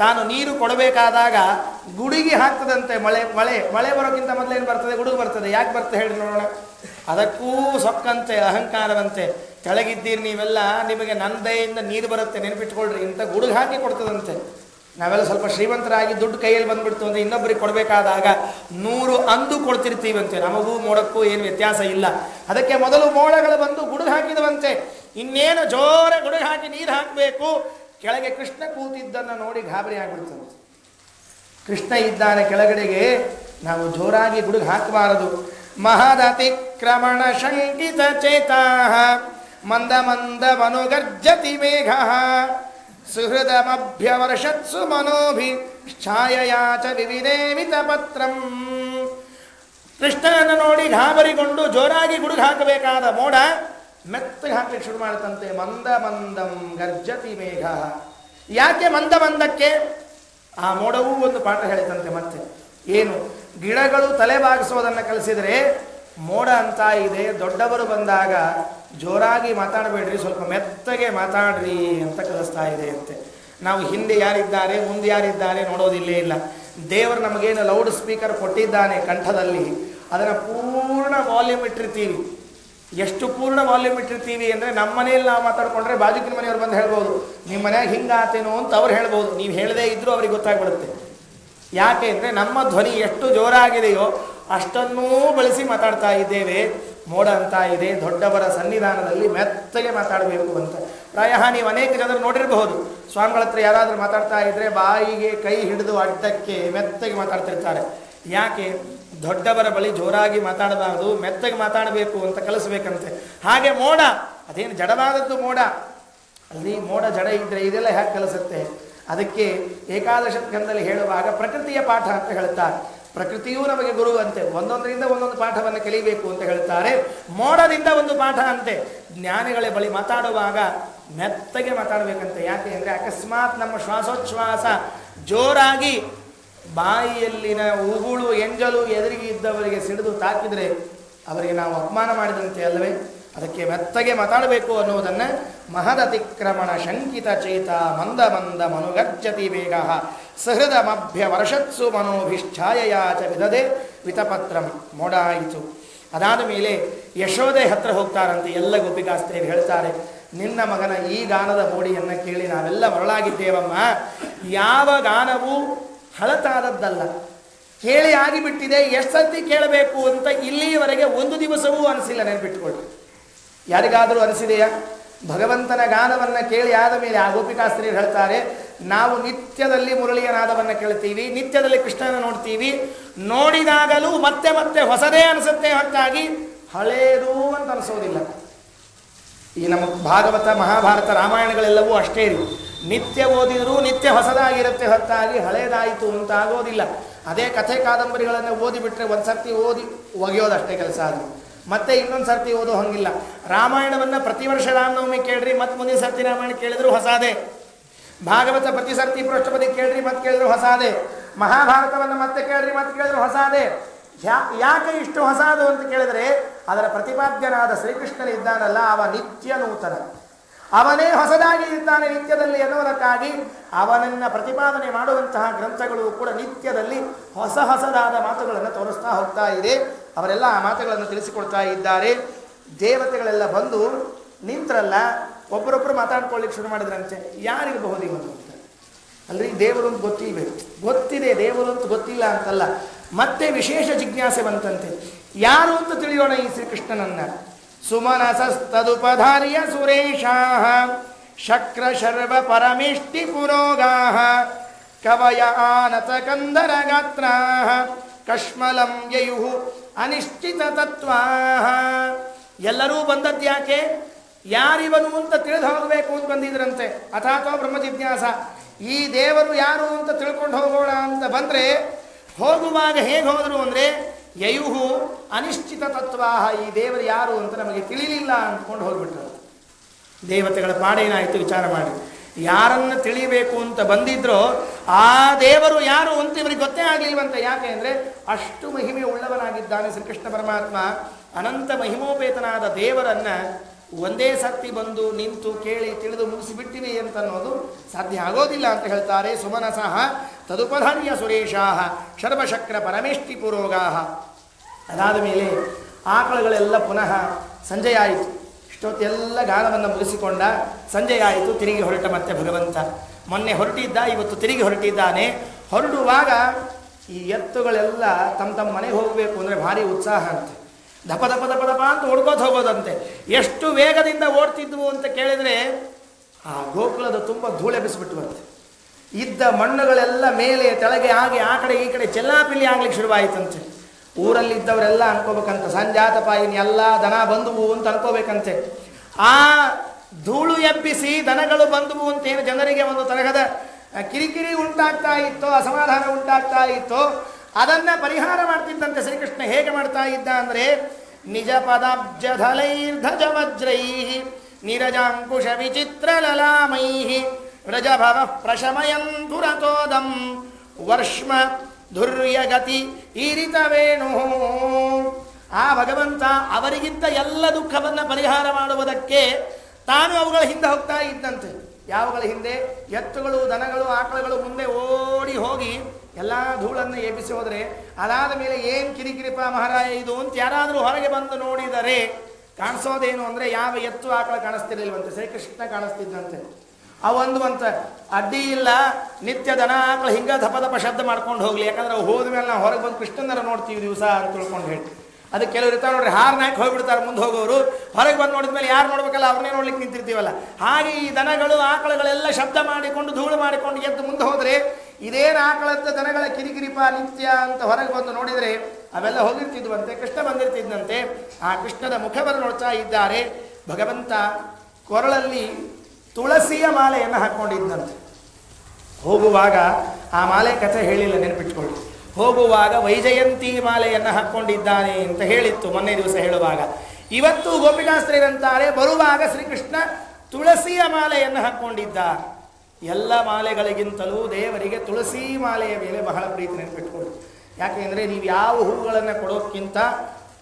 ತಾನು ನೀರು ಕೊಡಬೇಕಾದಾಗ ಗುಡುಗಿ ಹಾಕ್ತದಂತೆ. ಮಳೆ ಮಳೆ ಮಳೆ ಬರೋಕ್ಕಿಂತ ಮೊದಲೇನು ಬರ್ತದೆ? ಗುಡುಗು ಬರ್ತದೆ. ಯಾಕೆ ಬರ್ತದೆ ಹೇಳಿ ನೋಡೋಣ. ಅದಕ್ಕೂ ಸೊಕ್ಕಂತೆ, ಅಹಂಕಾರವಂತೆ. ಕೆಳಗಿದ್ದೀರಿ ನೀವೆಲ್ಲ, ನಿಮಗೆ ನನ್ನ ದಯೆಯಿಂದ ನೀರು ಬರುತ್ತೆ ನೆನಪಿಟ್ಕೊಳ್ರಿ ಇಂಥ ಗುಡುಗು ಹಾಕಿ ಕೊಡ್ತದಂತೆ. ನಾವೆಲ್ಲ ಸ್ವಲ್ಪ ಶ್ರೀಮಂತರಾಗಿ ದುಡ್ಡು ಕೈಯಲ್ಲಿ ಬಂದ್ಬಿಡ್ತು ಅಂದರೆ ಇನ್ನೊಬ್ಬರಿಗೆ ಕೊಡಬೇಕಾದಾಗ 100 ಅಂದು ಕೊಡ್ತಿರ್ತೀವಂತೆ. ನಮಗೂ ಮೋಡಕ್ಕೂ ಏನು ವ್ಯತ್ಯಾಸ ಇಲ್ಲ. ಅದಕ್ಕೆ ಮೊದಲು ಮೋಡಗಳು ಬಂದು ಗುಡುಗು ಹಾಕಿದವಂತೆ. ಇನ್ನೇನು ಜೋರ ಗುಡುಗು ಹಾಕಿ ನೀರು ಹಾಕಬೇಕು. ಕೆಳಗೆ ಕೃಷ್ಣ ಕೂತಿದ್ದನ್ನು ನೋಡಿ ಗಾಬರಿ ಆಗ್ಬಿಡ್ತದೆ. ಕೃಷ್ಣ ಇದ್ದಾನೆ ಕೆಳಗಡೆಗೆ, ನಾವು ಜೋರಾಗಿ ಗುಡುಗು ಹಾಕಬಾರದು. ಮಹದತಿಕ್ರಮಣ ಶಂಕಿತ ಚೇತಾ ಮಂದ ಮಂದ ಮನುಗರ್ಜತಿ ಮೇಘ ಸುಹೃದಮಭ್ಯವರ್ಷತ್ಸು ಮನೋಭಿ ಛಾಯಯಾಚ ವಿವಿದೇವಿತ ಪತ್ರಂ. ಕೃಷ್ಣನನ್ನು ನೋಡಿ ಗಾಬರಿಗೊಂಡು ಜೋರಾಗಿ ಗುಡುಗು ಹಾಕಬೇಕಾದ ಮೋಡ ಮೆತ್ತಗೆ ಹಾಕಲಿಕ್ಕೆ ಶುರು ಮಾಡುತ್ತಂತೆ. ಮಂದ ಮಂದಂ ಗರ್ಜತಿ ಮೇಘ. ಯಾಕೆ ಮಂದ ಮಂದಕ್ಕೆ? ಆ ಮೋಡವೂ ಒಂದು ಪಾಠ ಹೇಳಿತಂತೆ. ಮತ್ತೆ ಏನು? ಗಿಡಗಳು ತಲೆ ಬಾಗಿಸೋದನ್ನು ಕಲಿಸಿದರೆ ಮೋಡ ಅಂತ ಇದೆ. ದೊಡ್ಡವರು ಬಂದಾಗ ಜೋರಾಗಿ ಮಾತಾಡಬೇಡ್ರಿ, ಸ್ವಲ್ಪ ಮೆತ್ತಗೆ ಮಾತಾಡ್ರಿ ಅಂತ ಕಲಿಸ್ತಾ ಇದೆ ಅಂತೆ. ನಾವು ಹಿಂದೆ ಯಾರಿದ್ದಾರೆ ಮುಂದೆ ಯಾರಿದ್ದಾರೆ ನೋಡೋದಿಲ್ಲೇ ಇಲ್ಲ. ದೇವರು ನಮಗೇನು ಲೌಡ್ ಸ್ಪೀಕರ್ ಕೊಟ್ಟಿದ್ದಾನೆ ಕಂಠದಲ್ಲಿ, ಅದನ್ನು ಪೂರ್ಣ ವಾಲ್ಯೂಮ್ ಇಟ್ಟಿರ್ತೀವಿ. ಎಷ್ಟು ಪೂರ್ಣ ವಾಲ್ಯೂಮ್ ಇಟ್ಟಿರ್ತೀವಿ ಅಂದರೆ ನಮ್ಮ ಮನೆಯಲ್ಲಿ ನಾವು ಮಾತಾಡ್ಕೊಂಡ್ರೆ ಬಾಜುಕಿನ ಮನೆಯವ್ರು ಬಂದು ಹೇಳ್ಬೋದು, ನಿಮ್ಮ ಮನೆಯಾಗ ಹಿಂಗಾತೇನೋ ಅಂತ ಅವ್ರು ಹೇಳ್ಬೋದು. ನೀವು ಹೇಳದೇ ಇದ್ದರೂ ಅವ್ರಿಗೆ ಗೊತ್ತಾಗ್ಬಿಡುತ್ತೆ. ಯಾಕೆ ಅಂದರೆ ನಮ್ಮ ಧ್ವನಿ ಎಷ್ಟು ಜೋರಾಗಿದೆಯೋ ಅಷ್ಟನ್ನೂ ಬಳಸಿ ಮಾತಾಡ್ತಾ ಇದ್ದೇವೆ. ಮೋಡ ಅಂತ ಇದೆ, ದೊಡ್ಡವರ ಸನ್ನಿಧಾನದಲ್ಲಿ ಮೆತ್ತಗೆ ಮಾತಾಡಬೇಕು ಅಂತ. ಪ್ರಾಯ ನೀವು ಅನೇಕ ಜನರು ನೋಡಿರಬಹುದು, ಸ್ವಾಮಿಗಳ ಹತ್ರ ಯಾರಾದರೂ ಮಾತಾಡ್ತಾ ಇದ್ದರೆ ಬಾಯಿಗೆ ಕೈ ಹಿಡಿದು ಅಡ್ಡಕ್ಕೆ ಮೆತ್ತಗೆ ಮಾತಾಡ್ತಿರ್ತಾರೆ. ಯಾಕೆ? ದೊಡ್ಡವರ ಬಳಿ ಜೋರಾಗಿ ಮಾತಾಡಬಾರ್ದು, ಮೆತ್ತಗೆ ಮಾತಾಡಬೇಕು ಅಂತ ಕಲಿಸ್ಬೇಕಂತೆ. ಹಾಗೆ ಮೋಡ ಅದೇನು ಜಡವಾದದ್ದು ಮೋಡ, ಅಲ್ಲಿ ಮೋಡ ಜಡ ಇದ್ದರೆ ಇದೆಲ್ಲ ಹೇಗೆ ಕಲಿಸುತ್ತೆ? ಅದಕ್ಕೆ ಏಕಾದಶ ಸ್ಕಂದದಲ್ಲಿ ಹೇಳುವಾಗ ಪ್ರಕೃತಿಯ ಪಾಠ ಅಂತ ಹೇಳ್ತಾರೆ. ಪ್ರಕೃತಿಯೂ ನಮಗೆ ಗುರು ಅಂತೆ. ಒಂದೊಂದರಿಂದ ಒಂದೊಂದು ಪಾಠವನ್ನು ಕಲಿಬೇಕು ಅಂತ ಹೇಳ್ತಾರೆ. ಮೋಡದಿಂದ ಒಂದು ಪಾಠ ಅಂತೆ. ಜ್ಞಾನಿಗಳ ಬಳಿ ಮಾತಾಡುವಾಗ ಮೆತ್ತಗೆ ಮಾತಾಡಬೇಕಂತೆ. ಯಾಕೆ ಅಂದರೆ ಅಕಸ್ಮಾತ್ ನಮ್ಮ ಶ್ವಾಸೋಚ್ಛ್ವಾಸ ಜೋರಾಗಿ ಬಾಯಿಯಲ್ಲಿನ ಉಗುಳು ಎಂಜಲು ಎದುರಿಗೆ ಇದ್ದವರಿಗೆ ಸಿಡಿದು ತಾಕಿದರೆ ಅವರಿಗೆ ನಾವು ಅಪಮಾನ ಮಾಡಿದಂತೆ ಅಲ್ಲವೇ? ಅದಕ್ಕೆ ಮೆತ್ತಗೆ ಮಾತಾಡಬೇಕು ಅನ್ನುವುದನ್ನು ಮಹದತಿಕ್ರಮಣ ಶಂಕಿತ ಚೇತ ಮಂದ ಮಂದ ಮನುಗರ್ಜತಿ ವೇಗ ಸಹೃದಮಭ್ಯ ವರ್ಷತ್ಸು ಮನೋಭಿಶ್ಛಾಯಯಾಚ ವಿಧದೆ ವಿತಪತ್ರಂ. ಮೋಡ ಆಯಿತು. ಅದಾದ ಮೇಲೆ ಯಶೋದೆ ಹತ್ರ ಹೋಗ್ತಾರಂತೆ. ಎಲ್ಲ ಗೋಪಿಕಾಸ್ತ್ರೀಯರು ಹೇಳ್ತಾರೆ, ನಿನ್ನ ಮಗನ ಈ ಗಾನದ ಮೋಡಿಯನ್ನು ಕೇಳಿ ನಾವೆಲ್ಲ ಮರಳಾಗಿದ್ದೇವಮ್ಮ. ಯಾವ ಗಾನವೂ ಹಳತಾದದ್ದಲ್ಲ, ಕೇಳಿ ಆಗಿಬಿಟ್ಟಿದೆ. ಎಷ್ಟು ಸರ್ತಿ ಕೇಳಬೇಕು ಅಂತ ಇಲ್ಲಿಯವರೆಗೆ ಒಂದು ದಿವಸವೂ ಅನಿಸಿಲ್ಲ. ನೆನಪಿಟ್ಕೊಳ್ಳಿ. ಯಾರಿಗಾದರೂ ಅನಿಸಿದೆಯಾ? ಭಗವಂತನ ಗಾನವನ್ನು ಕೇಳಿ ಆದ ಮೇಲೆ ಆ ಗೋಪಿಕಾಸ್ತ್ರೀಯರು ಹೇಳ್ತಾರೆ, ನಾವು ನಿತ್ಯದಲ್ಲಿ ಮುರಳಿಯ ನಾದವನ್ನು ಕೇಳ್ತೀವಿ, ನಿತ್ಯದಲ್ಲಿ ಕೃಷ್ಣನ ನೋಡ್ತೀವಿ, ನೋಡಿದಾಗಲೂ ಮತ್ತೆ ಮತ್ತೆ ಹೊಸದೇ ಅನಿಸುತ್ತೆ ಹೊರತಾಗಿ ಹಳೇದು ಅಂತ ಅನಿಸೋದಿಲ್ಲ. ಈ ನಮ್ಮ ಭಾಗವತ ಮಹಾಭಾರತ ರಾಮಾಯಣಗಳೆಲ್ಲವೂ ಅಷ್ಟೇ ಇರು, ನಿತ್ಯ ಓದಿದರೂ ನಿತ್ಯ ಹೊಸದಾಗಿರುತ್ತೆ ಹೊರತಾಗಿ ಹಳೇದಾಯಿತು ಅಂತ ಆಗೋದಿಲ್ಲ. ಅದೇ ಕಥೆ ಕಾದಂಬರಿಗಳನ್ನು ಓದಿಬಿಟ್ರೆ ಒಂದು ಸರ್ತಿ ಓದಿ ಒಗೆಯೋದಷ್ಟೇ ಕೆಲಸ. ಅದು ಮತ್ತೆ ಇನ್ನೊಂದು ಸರ್ತಿ ಓದೋ ಹಂಗಿಲ್ಲ. ರಾಮಾಯಣವನ್ನು ಪ್ರತಿ ವರ್ಷ ರಾಮನವಮಿ ಕೇಳ್ರಿ, ಮತ್ತೆ ಮುಂದಿನ ಸರ್ತಿ ರಾಮಾಯಣ ಕೇಳಿದ್ರು ಹೊಸಾದೆ. ಭಾಗವತ ಪ್ರತಿ ಸರ್ತಿ ಪೃಷ್ಠಪದಿ ಕೇಳ್ರಿ, ಮತ್ತೆ ಕೇಳಿದ್ರು ಹೊಸಾದೆ. ಮಹಾಭಾರತವನ್ನು ಮತ್ತೆ ಕೇಳ್ರಿ, ಮತ್ತೆ ಕೇಳಿದ್ರು ಹೊಸಾದೆ. ಯಾಕೆ ಇಷ್ಟು ಹೊಸಾದು ಅಂತ ಕೇಳಿದರೆ ಅದರ ಪ್ರತಿಪಾದ್ಯನಾದ ಶ್ರೀಕೃಷ್ಣನಿದ್ದಾನಲ್ಲ, ಅವ ನಿತ್ಯ ನೂತನ, ಅವನೇ ಹೊಸದಾಗಿ ಇದ್ದಾನೆ ನಿತ್ಯದಲ್ಲಿ ಎನ್ನುವುದಕ್ಕಾಗಿ ಅವನನ್ನು ಪ್ರತಿಪಾದನೆ ಮಾಡುವಂತಹ ಗ್ರಂಥಗಳು ಕೂಡ ನಿತ್ಯದಲ್ಲಿ ಹೊಸ ಹೊಸದಾದ ಮಾತುಗಳನ್ನು ತೋರಿಸ್ತಾ ಹೋಗ್ತಾ ಇದೆ. ಅವರೆಲ್ಲ ಆ ಮಾತುಗಳನ್ನು ತಿಳಿಸಿಕೊಡ್ತಾ ಇದ್ದಾರೆ. ದೇವತೆಗಳೆಲ್ಲ ಬಂದು ನಿಂತ್ರಲ್ಲ, ಒಬ್ಬರೊಬ್ಬರು ಮಾತಾಡ್ಕೊಳ್ಳಿಕ್ಕೆ ಶುರು ಮಾಡಿದ್ರಂತೆ. ಯಾರಿರಬಹುದು ಇವನು ಅಂತ ಅಲ್ರಿ? ದೇವರು ಅಂತ ಗೊತ್ತಿದೆ, ದೇವರು ಅಂತ ಗೊತ್ತಿಲ್ಲ ಅಂತಲ್ಲ. ಮತ್ತೆ ವಿಶೇಷ ಜಿಜ್ಞಾಸೆ ಬಂತಂತೆ, ಯಾರು ಅಂತ ತಿಳಿಯೋಣ ಈ ಶ್ರೀಕೃಷ್ಣನನ್ನ. ಸುಮನಸಸ್ತದುಪಧಾರ್ಯ ಸುರೇಶಾಃ ಶಕ್ರ ಶರ್ವ ಪರಮೇಷ್ಟಿ ಪುರೋಗಾಃ ಕವಯ ಆನತ ಕಂದರ ಗಾತ್ರಾಃ ಕಶ್ಮಲಂ ಯಯುಃ ಅನಿಶ್ಚಿತ ತತ್ವಾಃ. ಎಲ್ಲರೂ ಬಂದದ್ದು ಯಾಕೆ? ಯಾರಿವನು ಅಂತ ತಿಳಿದು ಹೋಗಬೇಕು ಅಂತ ಬಂದಿದ್ರಂತೆ. ಅಥಾತೋ ಬ್ರಹ್ಮ ಜಿಜ್ಞಾಸ. ಈ ದೇವರು ಯಾರು ಅಂತ ತಿಳ್ಕೊಂಡು ಹೋಗೋಣ ಅಂತ ಬಂದರೆ ಹೋಗುವಾಗ ಹೇಗೆ ಹೋದರು ಅಂದರೆ ಯಯುಹು ಅನಿಶ್ಚಿತ ತತ್ವಾಹ. ಈ ದೇವರು ಯಾರು ಅಂತ ನಮಗೆ ತಿಳಿಲಿಲ್ಲ ಅಂದ್ಕೊಂಡು ಹೋಗ್ಬಿಟ್ರು. ದೇವತೆಗಳ ಪಾಡೇನಾಯಿತು ವಿಚಾರ ಮಾಡಿ. ಯಾರನ್ನು ತಿಳಿಬೇಕು ಅಂತ ಬಂದಿದ್ರೋ ಆ ದೇವರು ಯಾರು ಅಂತ ಇವರಿಗೆ ಗೊತ್ತೇ ಆಗಲಿಲ್ವಂತೆ. ಯಾಕೆ ಅಂದರೆ ಅಷ್ಟು ಮಹಿಮೆ ಉಳ್ಳವನಾಗಿದ್ದಾನೆ ಶ್ರೀಕೃಷ್ಣ ಪರಮಾತ್ಮ. ಅನಂತ ಮಹಿಮೋಪೇತನಾದ ದೇವರನ್ನು ಒಂದೇ ಸರ್ತಿ ಬಂದು ನಿಂತು ಕೇಳಿ ತಿಳಿದು ಮುಗಿಸಿಬಿಟ್ಟಿವಿ ಅಂತ ಅನ್ನೋದು ಸಾಧ್ಯ ಆಗೋದಿಲ್ಲ ಅಂತ ಹೇಳ್ತಾರೆ. ಸುಮನಸಃ ತದುಪಧಾರ್ಯ ಸುರೇಶಾಹ ಶರ್ವಶಕ್ರ ಪರಮೇಷ್ಟಿ ಪುರೋಗಾಹ. ಅದಾದ ಮೇಲೆ ಆಕಳುಗಳೆಲ್ಲ ಪುನಃ ಸಂಜೆ ಆಯಿತು. ಇಷ್ಟೊತ್ತೆಲ್ಲ ಗಾನವನ್ನು ಮುಗಿಸಿಕೊಂಡ, ಸಂಜೆ ಆಯಿತು. ತಿರುಗಿ ಹೊರಟ ಮತ್ತೆ ಭಗವಂತ. ಮೊನ್ನೆ ಹೊರಟಿದ್ದ, ಇವತ್ತು ತಿರುಗಿ ಹೊರಟಿದ್ದಾನೆ. ಹೊರಡುವಾಗ ಈ ಎತ್ತುಗಳೆಲ್ಲ ತಮ್ಮ ಮನೆಗೆ ಹೋಗಬೇಕು ಅಂದರೆ ಭಾರಿ ಉತ್ಸಾಹ ಅಂತೆ. ದಪ ದಪ ದಪ ದಪ ಅಂತ ಓಡ್ಕೋತ ಹೋಗೋದಂತೆ. ಎಷ್ಟು ವೇಗದಿಂದ ಓಡ್ತಿದ್ವು ಅಂತ ಕೇಳಿದರೆ ಆ ಗೋಕುಲದ ತುಂಬ ಧೂಳೆ ಬಿಸಿಬಿಟ್ಟುವಂತೆ. ಇದ್ದ ಮಣ್ಣುಗಳೆಲ್ಲ ಮೇಲೆ ತೆಳಗೆ ಆಗಿ ಆ ಕಡೆ ಈ ಕಡೆ ಚೆಲ್ಲಾಪಿಲ್ಲಿ ಆಗ್ಲಿಕ್ಕೆ ಶುರುವಾಯಿತಂತೆ. ಊರಲ್ಲಿದ್ದವರೆಲ್ಲ ಅನ್ಕೋಬೇಕಂತ, ಸಂಜಾತಪ ಇನ್ನು ಎಲ್ಲ ದನ ಬಂದುವು ಅಂತ ಅನ್ಕೋಬೇಕಂತೆ. ಆ ಧೂಳು ಎಬ್ಬಿಸಿ ದನಗಳು ಬಂದುವು ಅಂತೇನು ಜನರಿಗೆ ಒಂದು ತರಹದ ಕಿರಿಕಿರಿ ಉಂಟಾಗ್ತಾ ಇತ್ತೋ, ಅಸಮಾಧಾನ ಉಂಟಾಗ್ತಾ ಇತ್ತೋ, ಅದನ್ನು ಪರಿಹಾರ ಮಾಡ್ತಿದ್ದಂತೆ ಶ್ರೀಕೃಷ್ಣ. ಹೇಗೆ ಮಾಡ್ತಾ ಇದ್ದ ಅಂದರೆ, ನಿಜ ಪದಾಬ್ಜಧಲೈರ್ಧಜ ವಜ್ರೈ ನಿರಜಾಂಕುಶ ವಿಚಿತ್ರ ಲಲಾಮೈ ವ್ರಜಭವ ಪ್ರಶಮಯಂತುರತೋದಂ ವರ್ಷಮ ಧುರ್ಯಗತಿ ಈರಿತವೇಣು. ಆ ಭಗವಂತ ಅವರಿಗಿಂತ ಎಲ್ಲ ದುಃಖವನ್ನು ಪರಿಹಾರ ಮಾಡುವುದಕ್ಕೆ ತಾನು ಅವುಗಳ ಹಿಂದೆ ಹೋಗ್ತಾ ಇದ್ದಂತೆ. ಯಾವುಗಳ ಹಿಂದೆ? ಎತ್ತುಗಳು, ದನಗಳು, ಆಕಳುಗಳು ಮುಂದೆ ಓಡಿ ಹೋಗಿ ಎಲ್ಲ ಧೂಳನ್ನು ಎಬ್ಬಿಸಿ ಹೋದರೆ, ಅದಾದ ಮೇಲೆ ಏನು ಕಿರಿಕಿರಿಪ ಮಹಾರಾಯ ಇದು ಅಂತ ಯಾರಾದರೂ ಹೊರಗೆ ಬಂದು ನೋಡಿದರೆ ಕಾಣಿಸೋದೇನು ಅಂದರೆ ಯಾವ ಎತ್ತು ಆಕಳ ಕಾಣಿಸ್ತಿರ್ಲಿಲ್ವಂತೆ, ಶ್ರೀಕೃಷ್ಣ ಕಾಣಿಸ್ತಿದ್ದಂತೆ. ಅವೊಂದು ಅಂತ ಅಡ್ಡಿ ಇಲ್ಲ, ನಿತ್ಯ ದನ ಆಕಳ ಹಿಂಗೆ ದಪ ದಪ ಶಬ್ದ ಮಾಡ್ಕೊಂಡು ಹೋಗಲಿ, ಯಾಕಂದ್ರೆ ಅವು ಹೋದ ಮೇಲೆ ನಾವು ಹೊರಗೆ ಬಂದು ಕೃಷ್ಣನರ ನೋಡ್ತೀವಿ ದಿವಸ ಅಂತ ತಿಳ್ಕೊಂಡು ಹೇಳಿ. ಅದಕ್ಕೆ ಕೆಲವರು ಇರ್ತಾರೆ ನೋಡ್ರಿ, ಹಾರ್ನಾಕಿ ಹೋಗ್ಬಿಡ್ತಾರೆ ಮುಂದೆ ಹೋಗೋರು, ಹೊರಗೆ ಬಂದು ನೋಡಿದ ಮೇಲೆ ಯಾರು ನೋಡ್ಬೇಕಲ್ಲ ಅವ್ರನ್ನೇ ನೋಡ್ಲಿಕ್ಕೆ ನಿಂತಿರ್ತೀವಲ್ಲ. ಹಾಗೆ ಈ ದನಗಳು ಆಕಳುಗಳೆಲ್ಲ ಶಬ್ದ ಮಾಡಿಕೊಂಡು ಧೂಳು ಮಾಡಿಕೊಂಡು ಎದ್ದು ಮುಂದೆ ಹೋದರೆ, ಇದೇನು ಆಕಳದ ದನಗಳ ಕಿರಿಕಿರಿಪ ನಿತ್ಯ ಅಂತ ಹೊರಗೆ ಬಂದು ನೋಡಿದರೆ ಅವೆಲ್ಲ ಹೋಗಿರ್ತಿದ್ವಂತೆ. ಕೃಷ್ಣ ಬಂದಿರ್ತಿದ್ದಂತೆ. ಆ ಕೃಷ್ಣದ ಮುಖವನ್ನು ನೋಡ್ತಾ ಇದ್ದಾರೆ. ಭಗವಂತ ಕೊರಳಲ್ಲಿ ತುಳಸಿಯ ಮಾಲೆಯನ್ನು ಹಾಕ್ಕೊಂಡಿದ್ದಂತೆ. ಹೋಗುವಾಗ ಆ ಮಾಲೆ ಕಥೆ ಹೇಳಿಲ್ಲ, ನೆನಪಿಟ್ಕೊಳ್ಳಿ. ಹೋಗುವಾಗ ವೈಜಯಂತಿ ಮಾಲೆಯನ್ನು ಹಾಕ್ಕೊಂಡಿದ್ದಾನೆ ಅಂತ ಹೇಳಿತ್ತು ಮೊನ್ನೆ ದಿವಸ ಹೇಳುವಾಗ. ಇವತ್ತು ಗೋಪಿಕಾಸ್ತ್ರೀಯರಂತಾರೆ, ಬರುವಾಗ ಶ್ರೀಕೃಷ್ಣ ತುಳಸಿಯ ಮಾಲೆಯನ್ನು ಹಾಕ್ಕೊಂಡಿದ್ದ. ಎಲ್ಲ ಮಾಲೆಗಳಿಗಿಂತಲೂ ದೇವರಿಗೆ ತುಳಸಿ ಮಾಲೆಯ ಮೇಲೆ ಬಹಳ ಪ್ರೀತಿ, ನೆನಪಿಟ್ಕೊಳ್ಳಿ. ಯಾಕೆಂದರೆ ನೀವು ಯಾವ ಹೂಗಳನ್ನು ಕೊಡೋಕ್ಕಿಂತ